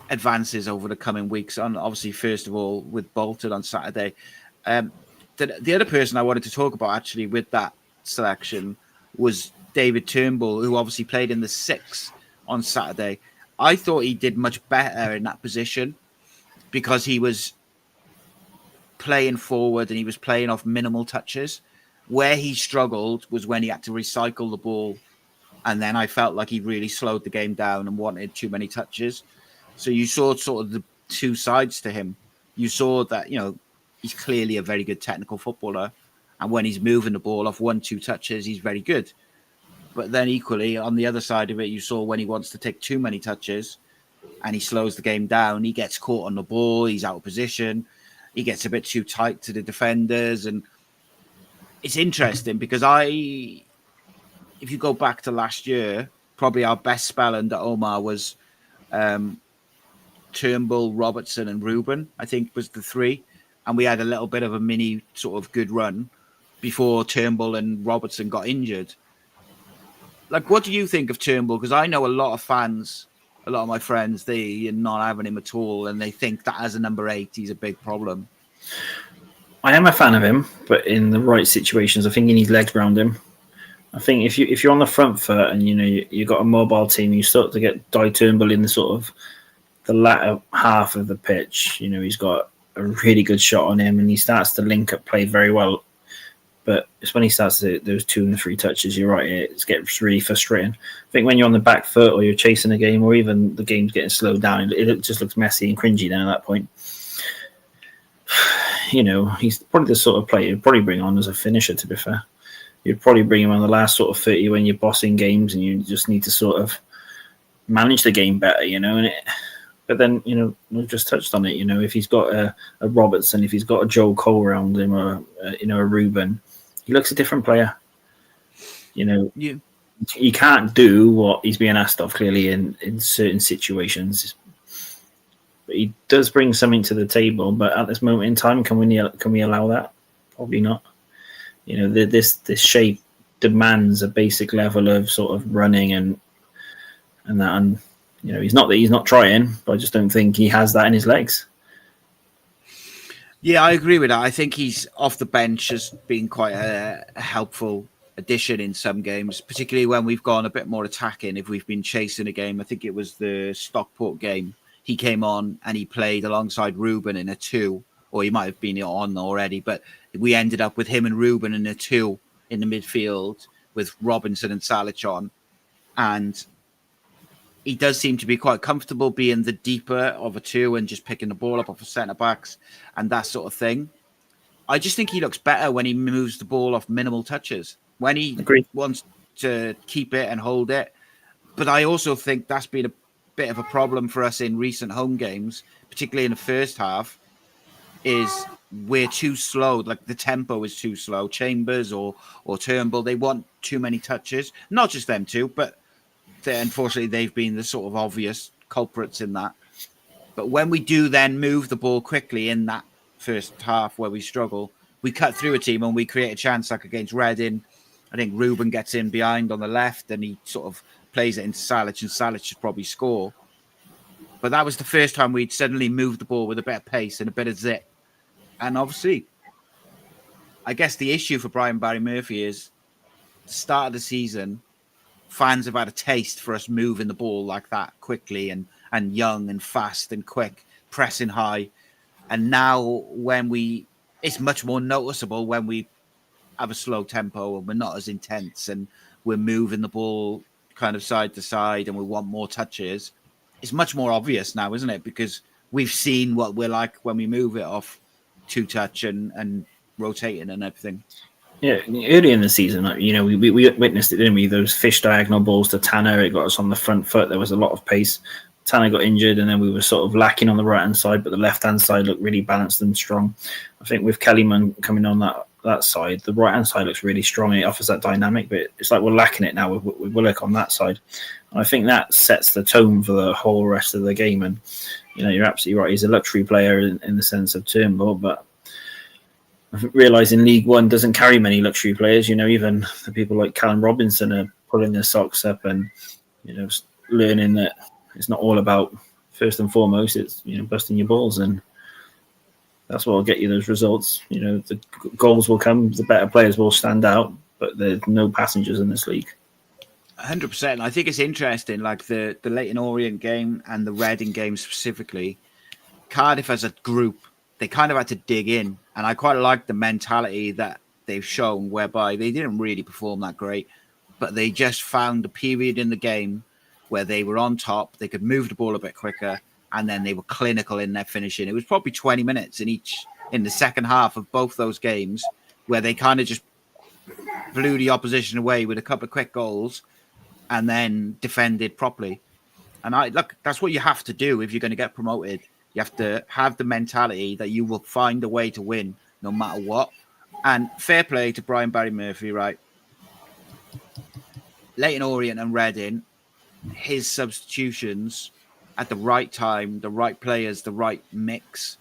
advances over the coming weeks. On obviously, first of all, with Bolton on Saturday. The other person I wanted to talk about actually with that selection was David Turnbull, who obviously played in the 6 on Saturday. I thought he did much better in that position because he was playing forward and he was playing off minimal touches. Where he struggled was when he had to recycle the ball, and then I felt like he really slowed the game down and wanted too many touches. So you saw sort of the two sides to him. You saw that, he's clearly a very good technical footballer, and when he's moving the ball off 1-2 touches, he's very good. But then equally, on the other side of it, you saw when he wants to take too many touches and he slows the game down, he gets caught on the ball, he's out of position, he gets a bit too tight to the defenders. And it's interesting because if you go back to last year, probably our best spell under Omar was Turnbull, Robertson and Ruben, I think was the 3. And we had a little bit of a mini sort of good run before Turnbull and Robertson got injured. Like, what do you think of Turnbull? Because I know a lot of fans, a lot of my friends, they are not having him at all, and they think that as a number 8, he's a big problem. I am a fan of him, but in the right situations, I think he needs legs around him. I think if you're on the front foot and you've got a mobile team, you start to get Turnbull in the sort of the latter half of the pitch. He's got a really good shot on him, and he starts to link up play very well. But it's when he starts to those 2 and 3 touches, you're right, it gets really frustrating. I think when you're on the back foot or you're chasing a game or even the game's getting slowed down, it just looks messy and cringy then at that point. He's probably the sort of player you'd probably bring on as a finisher, to be fair. You'd probably bring him on the last sort of 30 when you're bossing games and you just need to sort of manage the game better, But then, we've just touched on it, if he's got a Robertson, if he's got a Joe Cole around him or, a Ruben, he looks a different player. He can't do what he's being asked of, clearly, in certain situations. But he does bring something to the table. But at this moment in time, can we allow that? Probably not. This shape demands a basic level of sort of running and that. And, he's not trying, but I just don't think he has that in his legs. Yeah, I agree with that. I think he's off the bench has been quite a helpful addition in some games, particularly when we've gone a bit more attacking. If we've been chasing a game, I think it was the Stockport game. He came on and he played alongside Ruben in a 2, or he might have been on already, but we ended up with him and Ruben in a 2 in the midfield with Robinson and Salic on. And he does seem to be quite comfortable being the deeper of a 2 and just picking the ball up off of centre-backs and that sort of thing. I just think he looks better when he moves the ball off minimal touches, when he wants to keep it and hold it. But I also think that's been a bit of a problem for us in recent home games, particularly in the first half, is we're too slow. Like, the tempo is too slow. Chambers or Turnbull, they want too many touches. Not just them two, but unfortunately, they've been the sort of obvious culprits in that. But when we do then move the ball quickly in that first half where we struggle, we cut through a team and we create a chance, like against Reading. I think Ruben gets in behind on the left and he sort of plays it into Salic, and Salic should probably score. But that was the first time we'd suddenly moved the ball with a bit of pace and a bit of zip. And obviously, I guess the issue for Brian Barry Murphy is the start of the season, fans have had a taste for us moving the ball like that quickly and young and fast and quick, pressing high. And now it's much more noticeable when we have a slow tempo and we're not as intense and we're moving the ball kind of side to side and we want more touches. It's much more obvious now, isn't it? Because we've seen what we're like when we move it off two touch and rotating and everything. Yeah, early in the season, we witnessed it, didn't we? Those fish diagonal balls to Tanner, it got us on the front foot. There was a lot of pace. Tanner got injured, and then we were sort of lacking on the right-hand side, but the left-hand side looked really balanced and strong. I think with Kellyman coming on that side, the right-hand side looks really strong. It offers that dynamic, but it's like we're lacking it now with Willock on that side. And I think that sets the tone for the whole rest of the game. And, you're absolutely right. He's a luxury player in the sense of Turnbull, but I realising League One doesn't carry many luxury players. Even the people like Callum Robinson are pulling their socks up and, learning that it's not all about, first and foremost, it's, busting your balls. And that's what will get you those results. The goals will come, the better players will stand out, but there's no passengers in this league. 100%. I think it's interesting, like the Leyton Orient game and the Reading game specifically. Cardiff as a group, they kind of had to dig in. And I quite like the mentality that they've shown, whereby they didn't really perform that great, but they just found a period in the game where they were on top, they could move the ball a bit quicker, and then they were clinical in their finishing. It was probably 20 minutes in the second half of both those games where they kind of just blew the opposition away with a couple of quick goals and then defended properly. And that's what you have to do if you're going to get promoted. You have to have the mentality that you will find a way to win no matter what. And fair play to Brian Barry Murphy, right? Leyton Orient and Reading, his substitutions at the right time, the right players, the right mix,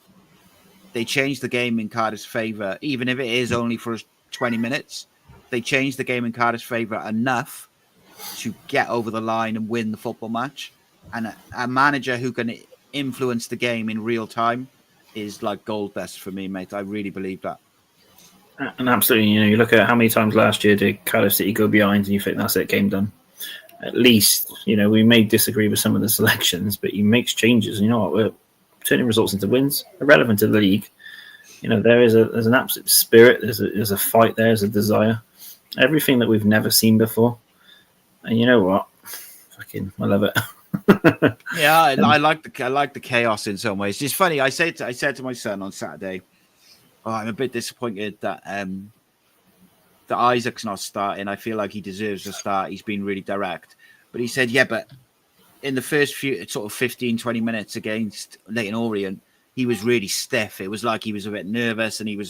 they changed the game in Cardiff's favour, even if it is only for 20 minutes. They changed the game in Cardiff's favour enough to get over the line and win the football match. And a manager who can influence the game in real time is like gold dust for me, mate. I really believe that. And absolutely, you look at how many times last year did Cardiff City go behind and you think that's it, game done. At least, we may disagree with some of the selections, but he makes changes. You know what? We're turning results into wins, irrelevant to the league. There's an absolute spirit. There's a fight there. There's a desire. Everything that we've never seen before. And you know what? I love it. Yeah, I like the chaos in some ways. It's funny. I said to my son on Saturday, I'm a bit disappointed that Isaac's not starting. I feel like he deserves to start. He's been really direct. But he said, yeah, but in the first few sort of 15, 20 minutes against Leyton Orient, he was really stiff. It was like he was a bit nervous and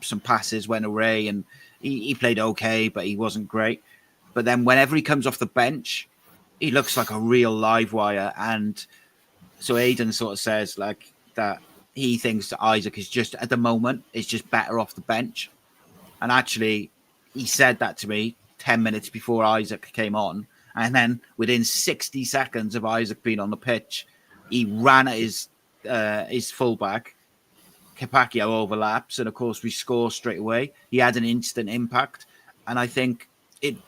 some passes went away and he played okay, but he wasn't great. But then whenever he comes off the bench, he looks like a real live wire. And so Aidan sort of says like that he thinks that Isaac is just, at the moment, is just better off the bench. And actually, he said that to me 10 minutes before Isaac came on. And then within 60 seconds of Isaac being on the pitch, he ran at his fullback. Capaccio overlaps. And of course, we score straight away. He had an instant impact. And I think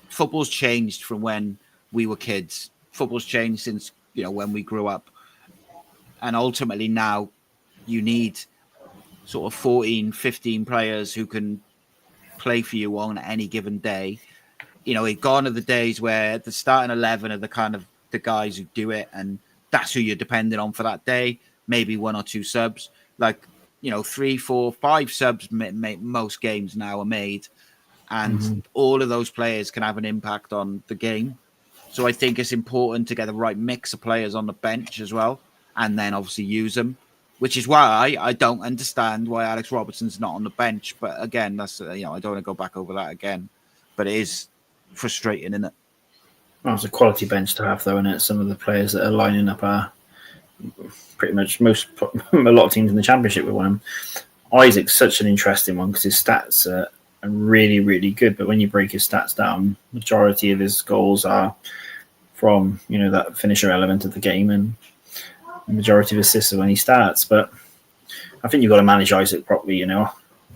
football's changed from when we were kids. Football's changed since, when we grew up. And ultimately now you need sort of 14, 15 players who can play for you on any given day. Gone are the days where the starting 11 are the kind of the guys who do it, and that's who you're depending on for that day. Maybe one or two subs. 3, 4, 5 subs most games now are made, and all of those players can have an impact on the game. So I think it's important to get the right mix of players on the bench as well, and then obviously use them. Which is why I don't understand why Alex Robertson's not on the bench. But again, that's I don't want to go back over that again. But it is frustrating, isn't it? Well, it's a quality bench to have, though, isn't it? Some of the players that are lining up are pretty much a lot of teams in the Championship with one. Isaac's such an interesting one because his stats are really, really good. But when you break his stats down, majority of his goals are from that finisher element of the game, and the majority of assists are when he starts. But I think you've got to manage Isaac properly,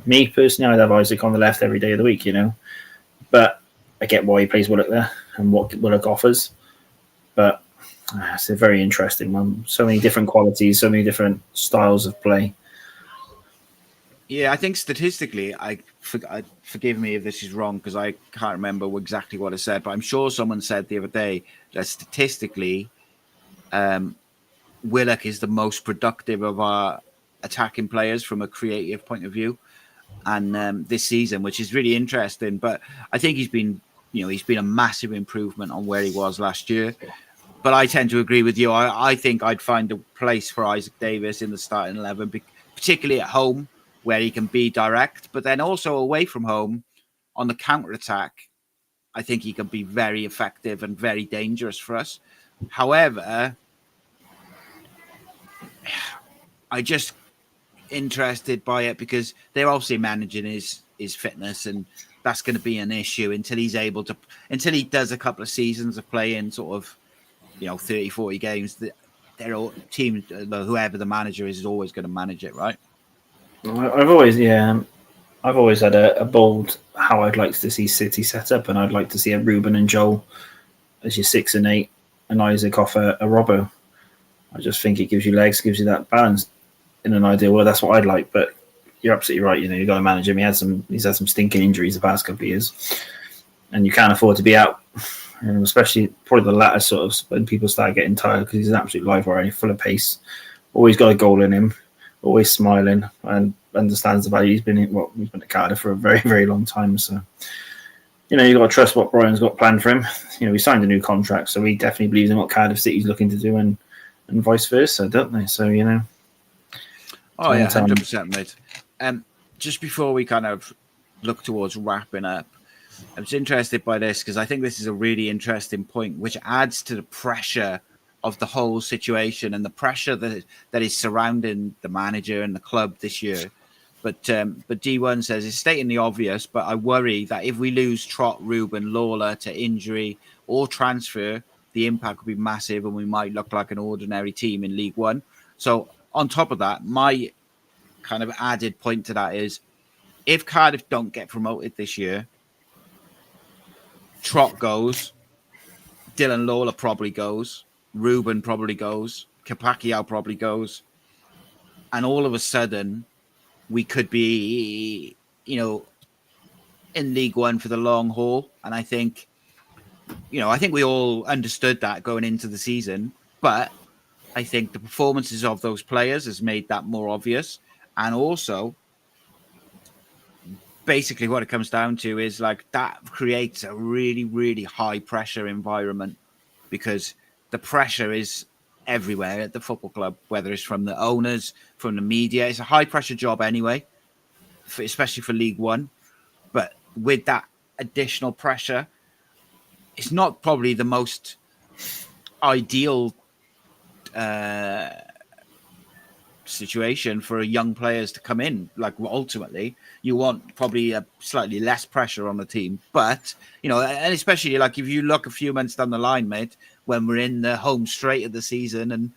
Me, personally, I'd have Isaac on the left every day of the week, But I get why he plays Willock there and what Willock offers. But it's a very interesting one. So many different qualities, so many different styles of play. Yeah, I think statistically, forgive me if this is wrong because I can't remember exactly what I said, but I'm sure someone said the other day that statistically, Willock is the most productive of our attacking players from a creative point of view, and this season, which is really interesting. But I think he's been a massive improvement on where he was last year. But I tend to agree with you. I think I'd find a place for Isaac Davis in the starting 11, particularly at home, where he can be direct, but then also away from home on the counter-attack. I think he can be very effective and very dangerous for us. However, I just interested by it because they're obviously managing his fitness, and that's going to be an issue until he does a couple of seasons of playing sort of 30, 40 games. They're all team, whoever the manager is always going to manage it, right? I've always had a bold how I'd like to see City set up, and I'd like to see a Ruben and Joel as your 6 and 8, and Isaac off a Robbo. I just think it gives you legs, gives you that balance. In an ideal world, that's what I'd like. But you're absolutely right. You've got to manage him. He's had some stinking injuries the past couple of years, and you can't afford to be out. And especially probably the latter sort of when people start getting tired, because he's an absolute live wire, full of pace. Always got a goal in him. Always smiling and understands the value. He's been at Cardiff for a very, very long time. So, you've got to trust what Brian's got planned for him. We signed a new contract, so he definitely believes in what Cardiff City's looking to do, and vice versa, don't they? So, Oh, yeah, 100%, mate. Just before we kind of look towards wrapping up, I was interested by this because I think this is a really interesting point, which adds to the pressure of the whole situation and the pressure that is surrounding the manager and the club this year. But D1 says, it's stating the obvious, but I worry that if we lose Trott, Ruben, Lawler to injury or transfer, the impact will be massive and we might look like an ordinary team in League One. So on top of that, my kind of added point to that is if Cardiff don't get promoted this year, Trott goes, Dylan Lawler probably goes, Ruben probably goes, Kapakiao probably goes, and all of a sudden we could be, in League One for the long haul. And I think we all understood that going into the season, but I think the performances of those players has made that more obvious. And also, basically what it comes down to is like that creates a really, really high pressure environment because the pressure is everywhere at the football club, whether it's from the owners, from the media. It's a high pressure job anyway, especially for League One. But with that additional pressure, it's not probably the most ideal situation for young players to come in. Like ultimately you want probably a slightly less pressure on the team, but and especially like if you look a few months down the line, mate, when we're in the home straight of the season and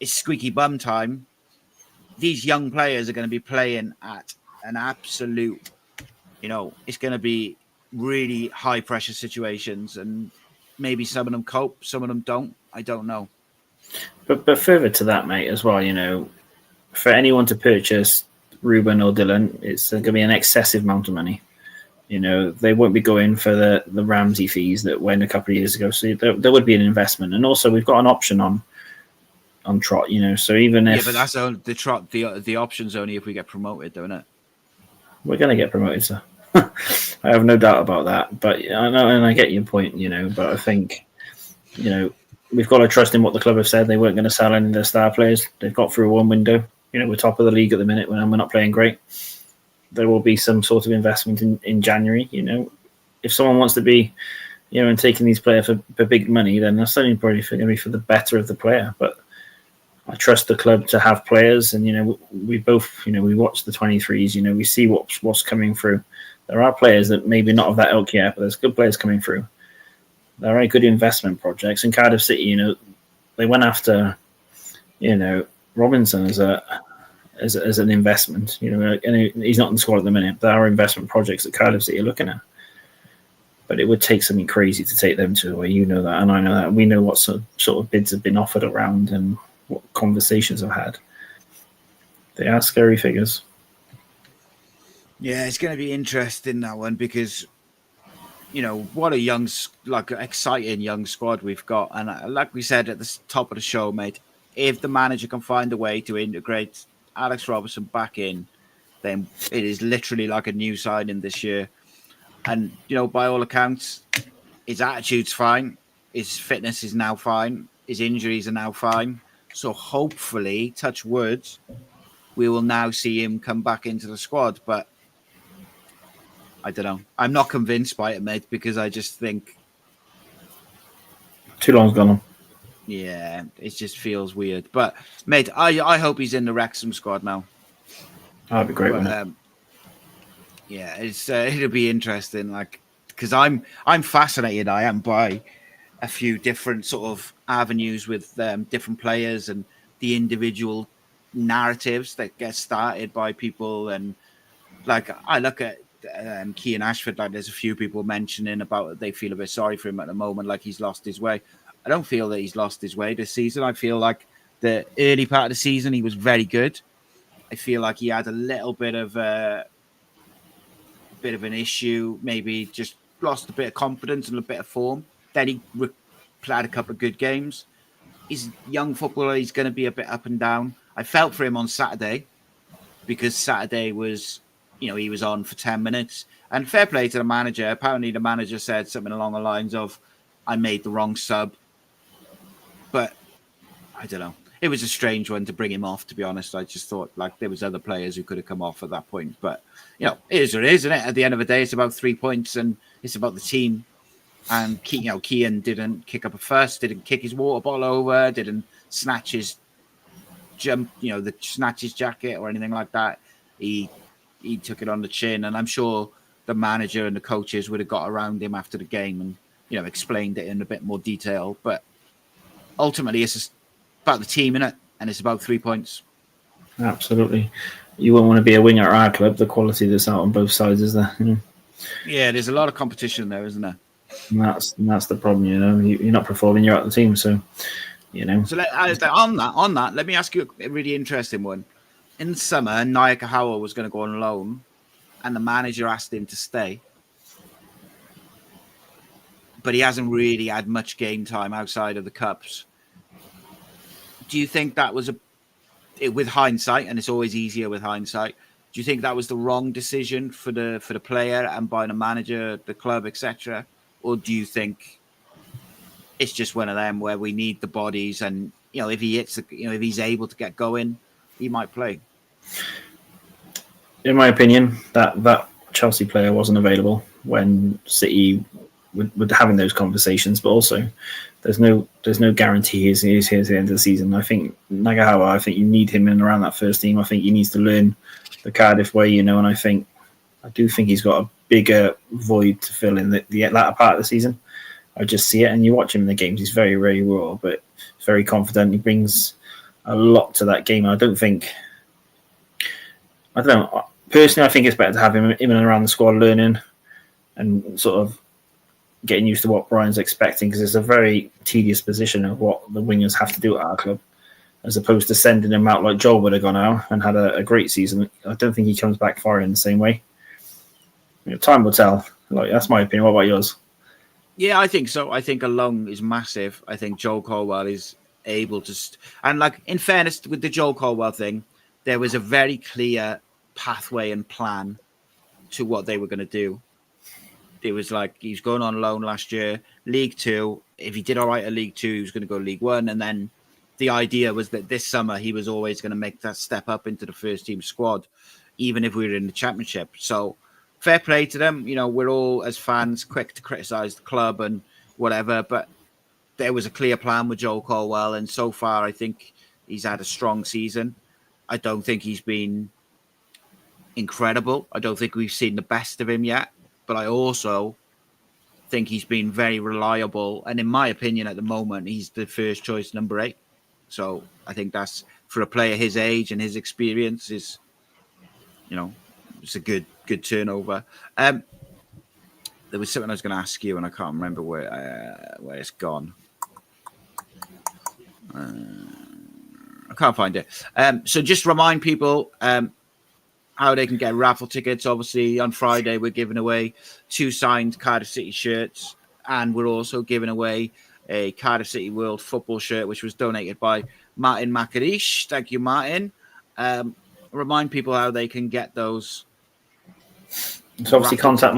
it's squeaky bum time, these young players are going to be playing at an absolute it's going to be really high pressure situations, and maybe some of them cope, some of them don't. I don't know. But further to that, mate, as well, for anyone to purchase Ruben or Dylan, it's going to be an excessive amount of money. They won't be going for the Ramsey fees that went a couple of years ago. So there would be an investment. And also we've got an option on Trott, so even if... Yeah, but that's the Trott, the option's only if we get promoted, don't it? We're going to get promoted, sir. I have no doubt about that. But I know, and I get your point, but I think, we've got to trust in what the club have said. They weren't going to sell any of their star players. They've got through one window. We're top of the league at the minute when we're not playing great. There will be some sort of investment in January. If someone wants to be, and taking these players for big money, then that's only probably going to be for the better of the player. But I trust the club to have players, and we both, we watch the 23s. We see what's coming through. There are players that maybe not of that ilk yet, but there's good players coming through. There are good investment projects. In Cardiff City, they went after, Robinson as an investment. And he's not in the squad at the minute. There are investment projects that Cardiff City are looking at. But it would take something crazy to take them to where that, and I know that. We know what sort of bids have been offered around and what conversations I've had. They are scary figures. Yeah, it's going to be interesting, that one, because what a exciting young squad we've got. And like we said at the top of the show, mate, if the manager can find a way to integrate Alex Robertson back in, then it is literally like a new signing this year. And, by all accounts, his attitude's fine. His fitness is now fine. His injuries are now fine. So hopefully, touch wood, we will now see him come back into the squad. But I don't know. I'm not convinced by it, mate, because I just think... Too long's gone on. Yeah, it just feels weird. But, mate, I hope he's in the Wrexham squad now. That'd be great, wouldn't it? Yeah, it'll be interesting, because I'm fascinated. I am by a few different sort of avenues with different players and the individual narratives that get started by people. And I look at Kean Ashford, there's a few people mentioning about they feel a bit sorry for him at the moment, like he's lost his way. I don't feel that he's lost his way this season. I feel like the early part of the season he was very good. I feel like he had a little bit of an issue, maybe just lost a bit of confidence and a bit of form. Then he played a couple of good games. He's a young footballer. He's going to be a bit up and down. I felt for him on Saturday because Saturday was, he was on for 10 minutes. And fair play to the manager. Apparently the manager said something along the lines of, I made the wrong sub. But I don't know. It was a strange one to bring him off, to be honest. I just thought there was other players who could have come off at that point. But, it is what it is, isn't it? At the end of the day, it's about 3 points and it's about the team. And, Kean didn't kick up a fuss, didn't kick his water bottle over, didn't snatch his snatch his jacket or anything like that. He took it on the chin. And I'm sure the manager and the coaches would have got around him after the game and, explained it in a bit more detail. But ultimately, it's just about the team, innit? And it's about 3 points. Absolutely. You won't want to be a winger at our club. The quality that's out on both sides is there. Yeah, there's a lot of competition there, isn't there? And that's the problem. You're not performing. You're out the team. So, So on that, let me ask you a really interesting one. In the summer, Naikahawa was going to go on loan, and the manager asked him to stay, but he hasn't really had much game time outside of the cups. Do you think that was with hindsight, and it's always easier with hindsight, do you think that was the wrong decision for the player and by the manager, the club, etc., or do you think it's just one of them where we need the bodies, and if he hits, if he's able to get going, he might play? In my opinion, that Chelsea player wasn't available when City were having those conversations, but also there's no guarantee he's here at the end of the season. I think Nagahawa, I think you need him in around that first team. I think he needs to learn the Cardiff way, and I do think he's got a bigger void to fill in the latter part of the season. I just see it, and you watch him in the games, he's very, very raw, but very confident. He brings a lot to that game. I don't know. Personally, I think it's better to have him in and around the squad learning and sort of getting used to what Brian's expecting, because it's a very tedious position of what the wingers have to do at our club, as opposed to sending him out like Joel would have gone out and had a great season. I don't think he comes back firing in the same way. Time will tell. That's my opinion. What about yours? Yeah, I think so. I think a loan is massive. I think Joel Colwell is able to... And in fairness, with the Joel Colwell thing, there was a very clear pathway and plan to what they were going to do. It was he was going on loan last year, League Two. If he did all right at League Two, he was going to go League One. And then the idea was that this summer he was always going to make that step up into the first team squad, even if we were in the Championship. So fair play to them. We're all, as fans, quick to criticise the club and whatever, but there was a clear plan with Joel Colwell, and so far I think he's had a strong season. I don't think he's been incredible. I don't think we've seen the best of him yet, but I also think he's been very reliable, and in my opinion at the moment he's the first choice number 8. So I think that's, for a player his age and his experience, is it's a good turnover. There was something I was going to ask you, and I can't remember where it's gone. I can't find it. So just remind people how they can get raffle tickets. Obviously, on Friday, we're giving away 2 signed Cardiff City shirts, and we're also giving away a Cardiff City World football shirt, which was donated by Martin Makarish. Thank you, Martin. Remind people how they can get those. So obviously contact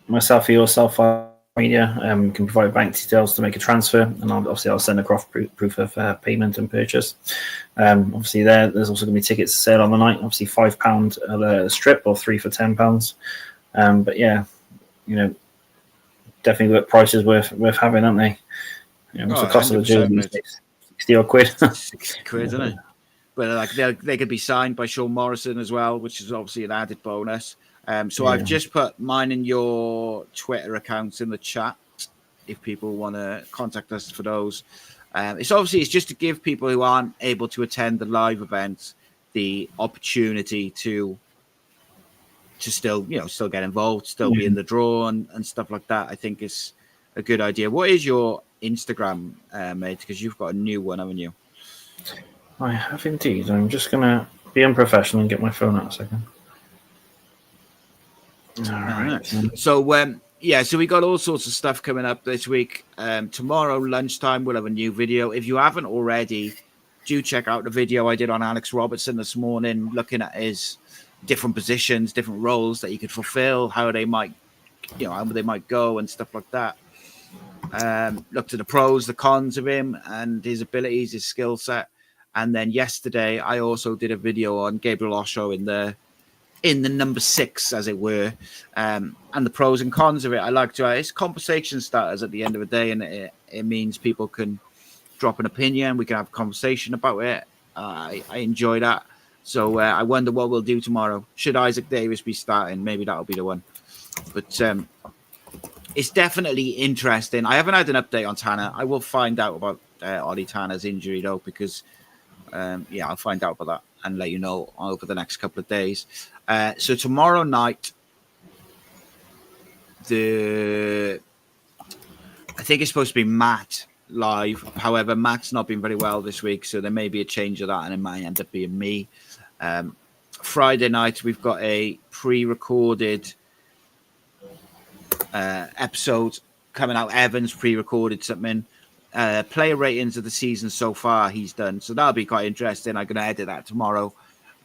myself or yourself via media. You can provide bank details to make a transfer, and I'll send across proof of payment and purchase. Obviously there's also going to be tickets to sale on the night. Obviously £5 at a strip or 3 for £10. But yeah, definitely prices worth having, aren't they? What's the cost of a jersey? 60 odd quid. 60 quid, isn't it? But they could be signed by Sean Morrison as well, which is obviously an added bonus. So I've just put mine and your Twitter accounts in the chat if people want to contact us for those. It's just to give people who aren't able to attend the live events the opportunity to still get involved, still be in the draw and stuff like that. I think is a good idea. What is your Instagram, mate? Because you've got a new one, haven't you? I have indeed. I'm just going to be unprofessional and get my phone out a second. All right. So, so we got all sorts of stuff coming up this week. Tomorrow lunchtime, we'll have a new video. If you haven't already, do check out the video I did on Alex Robertson this morning, looking at his different positions, different roles that he could fulfill, how they might go and stuff like that. Looked at the pros, the cons of him and his abilities, his skill set. And then yesterday, I also did a video on Gabriel Osho in the number 6, as it were, and the pros and cons of it. I like to it's conversation starters at the end of the day, and it means people can drop an opinion. We can have a conversation about it. I enjoy that. So I wonder what we'll do tomorrow. Should Isaac Davis be starting? Maybe that'll be the one. But it's definitely interesting. I haven't had an update on Tanner. I will find out about Ollie Tanner's injury, though, because, I'll find out about that and let you know over the next couple of days. So tomorrow night, I think it's supposed to be Matt live. However, Matt's not been very well this week, so there may be a change of that, and it might end up being me. Friday night, we've got a pre-recorded episode coming out. Evans pre-recorded something. Player ratings of the season so far he's done, so that'll be quite interesting. I'm going to edit that tomorrow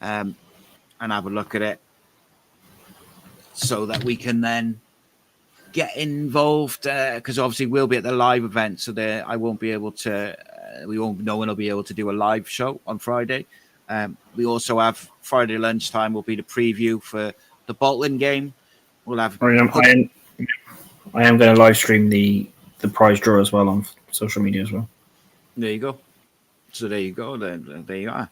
and have a look at it so that we can then get involved, because obviously we'll be at the live event, so I won't be able to no one will be able to do a live show on Friday. We also have Friday lunchtime will be the preview for the Bolton game. We'll have I am going to live stream the prize draw as well on social media as well. There you go. So there you go. There you are.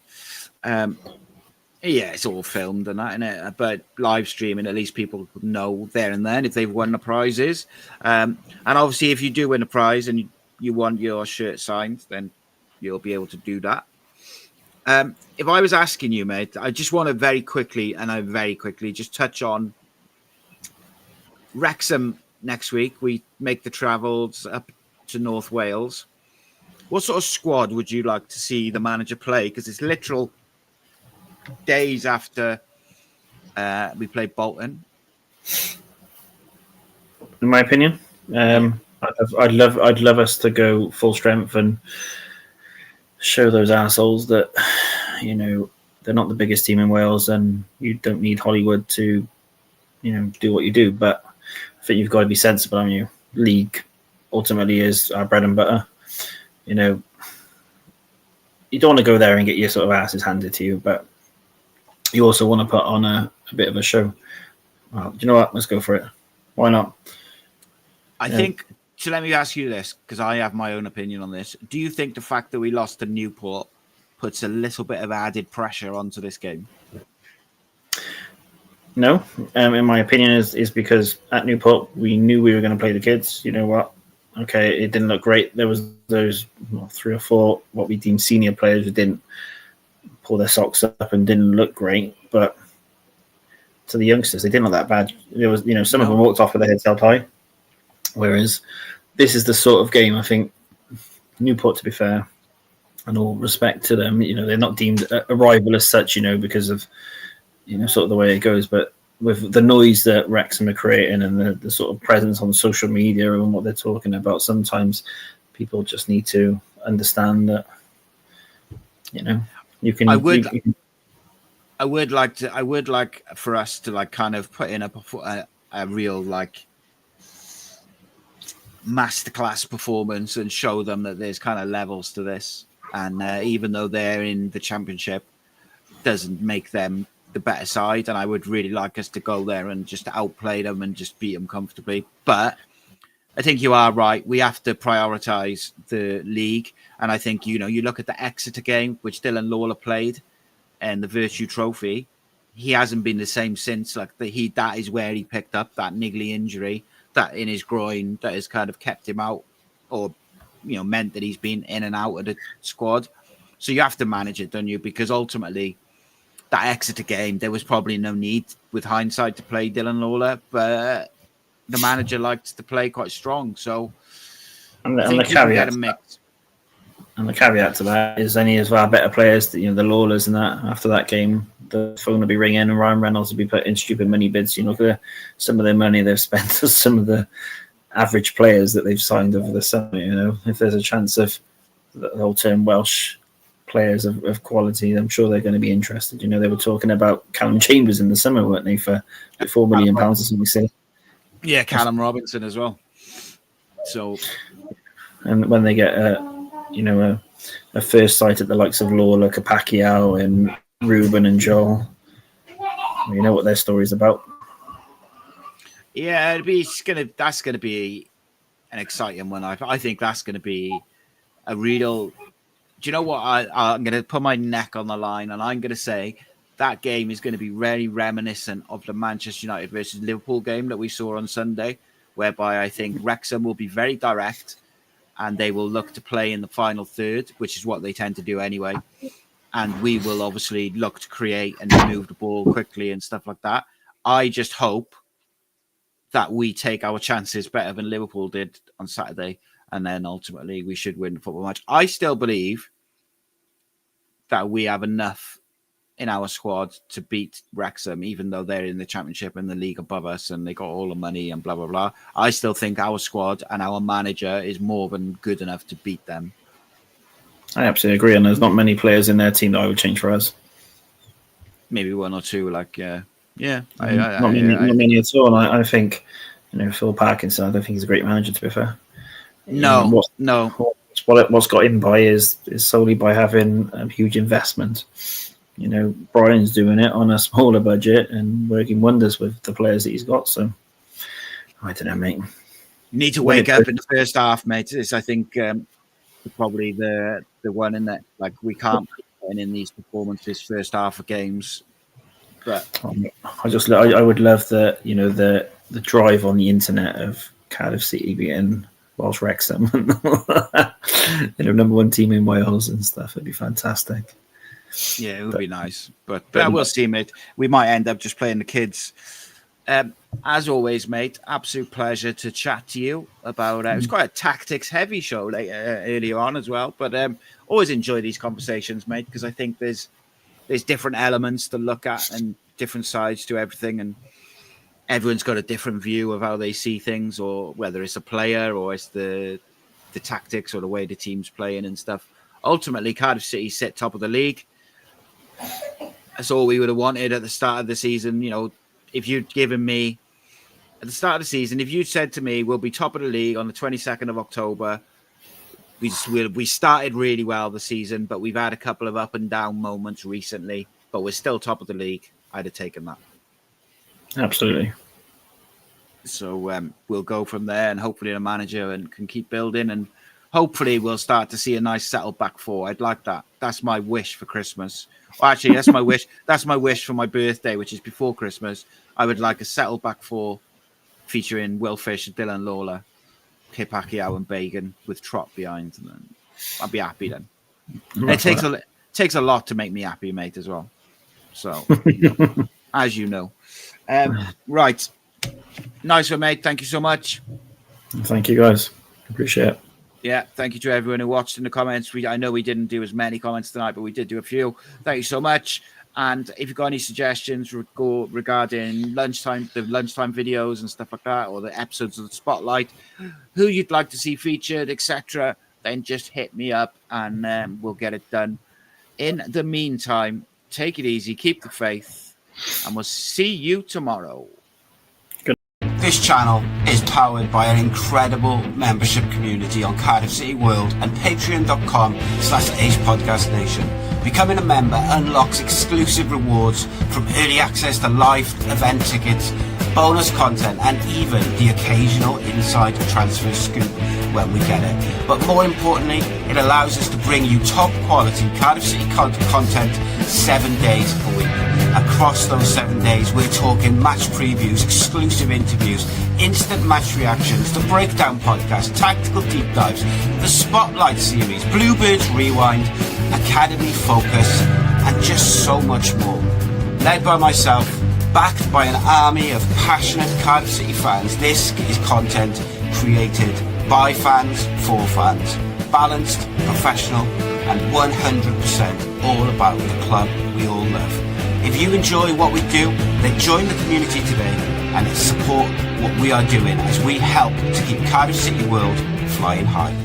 It's all filmed and that, isn't it? But live streaming, at least people know there and then if they've won the prizes. And obviously, if you do win a prize and you want your shirt signed, then you'll be able to do that. If I was asking you, mate, I just want to very quickly just touch on Wrexham next week. We make the travels up to North Wales. What sort of squad would you like to see the manager play? Because it's literal days after we played Bolton. In my opinion, I'd love us to go full strength and show those assholes that they're not the biggest team in Wales, and you don't need Hollywood to do what you do. But I think you've got to be sensible, haven't you? League ultimately is our bread and butter. You don't want to go there and get your sort of asses handed to you, but you also want to put on a bit of a show. Well, do you know what? Let's go for it. Why not? I think, so let me ask you this, because I have my own opinion on this. Do you think the fact that we lost to Newport puts a little bit of added pressure onto this game? No. In my opinion, is because at Newport, we knew we were going to play the kids. You know what? Okay, it didn't look great. There was those 3 or 4 what we deemed senior players who didn't pull their socks up and didn't look great. But to the youngsters, they didn't look that bad. There was, some of them walked off with their heads held high. Whereas this is the sort of game, I think, Newport, to be fair, and all respect to them, they're not deemed a rival as such, because of, sort of the way it goes. But with the noise that Wrexham are creating and the sort of presence on social media and what they're talking about, sometimes people just need to understand that, You know, you can. I would like for us to like kind of put in a real like masterclass performance and show them that there's kind of levels to this. And even though they're in the championship, doesn't make them the better side. And I would really like us to go there and just outplay them and just beat them comfortably. But I think you are right. We have to prioritise the league. And I think, you look at the Exeter game, which Dylan Lawler played, and the Virtue Trophy. He hasn't been the same since. Like that is where he picked up that niggly injury that in his groin that has kind of kept him out, or meant that he's been in and out of the squad. So you have to manage it, don't you? Because ultimately, that Exeter game, there was probably no need, with hindsight, to play Dylan Lawler, but the manager likes to play quite strong. So and the caveat. And the caveat to that is any of our better players, the Lawlers and that, after that game, the phone will be ringing and Ryan Reynolds will be putting stupid money bids. Look at some of their money they've spent on some of the average players that they've signed over the summer. If there's a chance of the whole term Welsh players of quality, I'm sure they're going to be interested. They were talking about Callum Chambers in the summer, weren't they, for £4 million or something silly. Yeah, Callum Robertson as well. So, and when they get a first sight at the likes of Lawler, Kapakiao, and Ruben and Joel, you know what their story's about. Yeah, that's gonna be an exciting one. I think that's gonna be a real. Do you know what? I'm gonna put my neck on the line, and I'm gonna say that game is going to be very reminiscent of the Manchester United versus Liverpool game that we saw on Sunday, whereby I think Wrexham will be very direct and they will look to play in the final third, which is what they tend to do anyway. And we will obviously look to create and move the ball quickly and stuff like that. I just hope that we take our chances better than Liverpool did on Saturday, and then ultimately we should win the football match. I still believe that we have enough in our squad to beat Wrexham, even though they're in the championship and the league above us and they got all the money and blah, blah, blah. I still think our squad and our manager is more than good enough to beat them. I absolutely agree. And there's not many players in their team that I would change for us. Maybe one or two, not many at all. And I think, Phil Parkinson, I don't think he's a great manager, to be fair. No. What's got him by is solely by having a huge investment. Brian's doing it on a smaller budget and working wonders with the players that he's got. So, I don't know, mate. You need to wake up in the first half, mate. It's, I think, probably the one in that. Like, we can't put in these performances first half of games. But I would love the drive on the internet of Cardiff City being Welsh Wrexham, number one team in Wales and stuff. It'd be fantastic. Yeah, it would be nice, but we'll see, mate. We might end up just playing the kids. As always, mate, absolute pleasure to chat to you about. It was quite a tactics-heavy show earlier on as well, but always enjoy these conversations, mate, because I think there's different elements to look at and different sides to everything, and everyone's got a different view of how they see things, or whether it's a player or it's the tactics or the way the team's playing and stuff. Ultimately, Cardiff City sit top of the league. That's all we would have wanted at the start of the season. If you'd given me at the start of the season, if you'd said to me, we'll be top of the league on the 22nd of October, we started really well the season, but we've had a couple of up and down moments recently, but we're still top of the league, I'd have taken that. Absolutely. So we'll go from there, and hopefully the manager can keep building, and hopefully we'll start to see a nice settled back four. I'd like that. That's my wish for Christmas. Well, actually, that's my wish. That's my wish for my birthday, which is before Christmas. I would like a settled back four featuring Will Fish, Dylan Lawler, Kapakiao and Bagan with Trott behind. And then I'd be happy then. It takes a lot to make me happy, mate, as well. So, as you know. Right. Nice one, mate. Thank you so much. Thank you, guys. Appreciate it. Yeah, thank you to everyone who watched in the comments. I know we didn't do as many comments tonight, but we did do a few. Thank you so much. And if you've got any suggestions regarding the lunchtime videos and stuff like that, or the episodes of the Spotlight, who you'd like to see featured, etc., then just hit me up and we'll get it done. In the meantime, take it easy, keep the faith, and we'll see you tomorrow. This channel is powered by an incredible membership community on Cardiff City World and patreon.com/AcePodcastNation. Becoming a member unlocks exclusive rewards from early access to live event tickets, bonus content, and even the occasional inside transfer scoop when we get it. But more importantly, it allows us to bring you top quality Cardiff City content 7 days a week. Across those 7 days, we're talking match previews, exclusive interviews, instant match reactions, the breakdown podcast, tactical deep dives, the Spotlight series, Bluebirds Rewind, Academy Focus, and just so much more. Led by myself, backed by an army of passionate Cardiff City fans, this is content created by fans, for fans, balanced, professional, and 100% all about the club we all love. If you enjoy what we do, then join the community today and support what we are doing as we help to keep Cardiff City World flying high.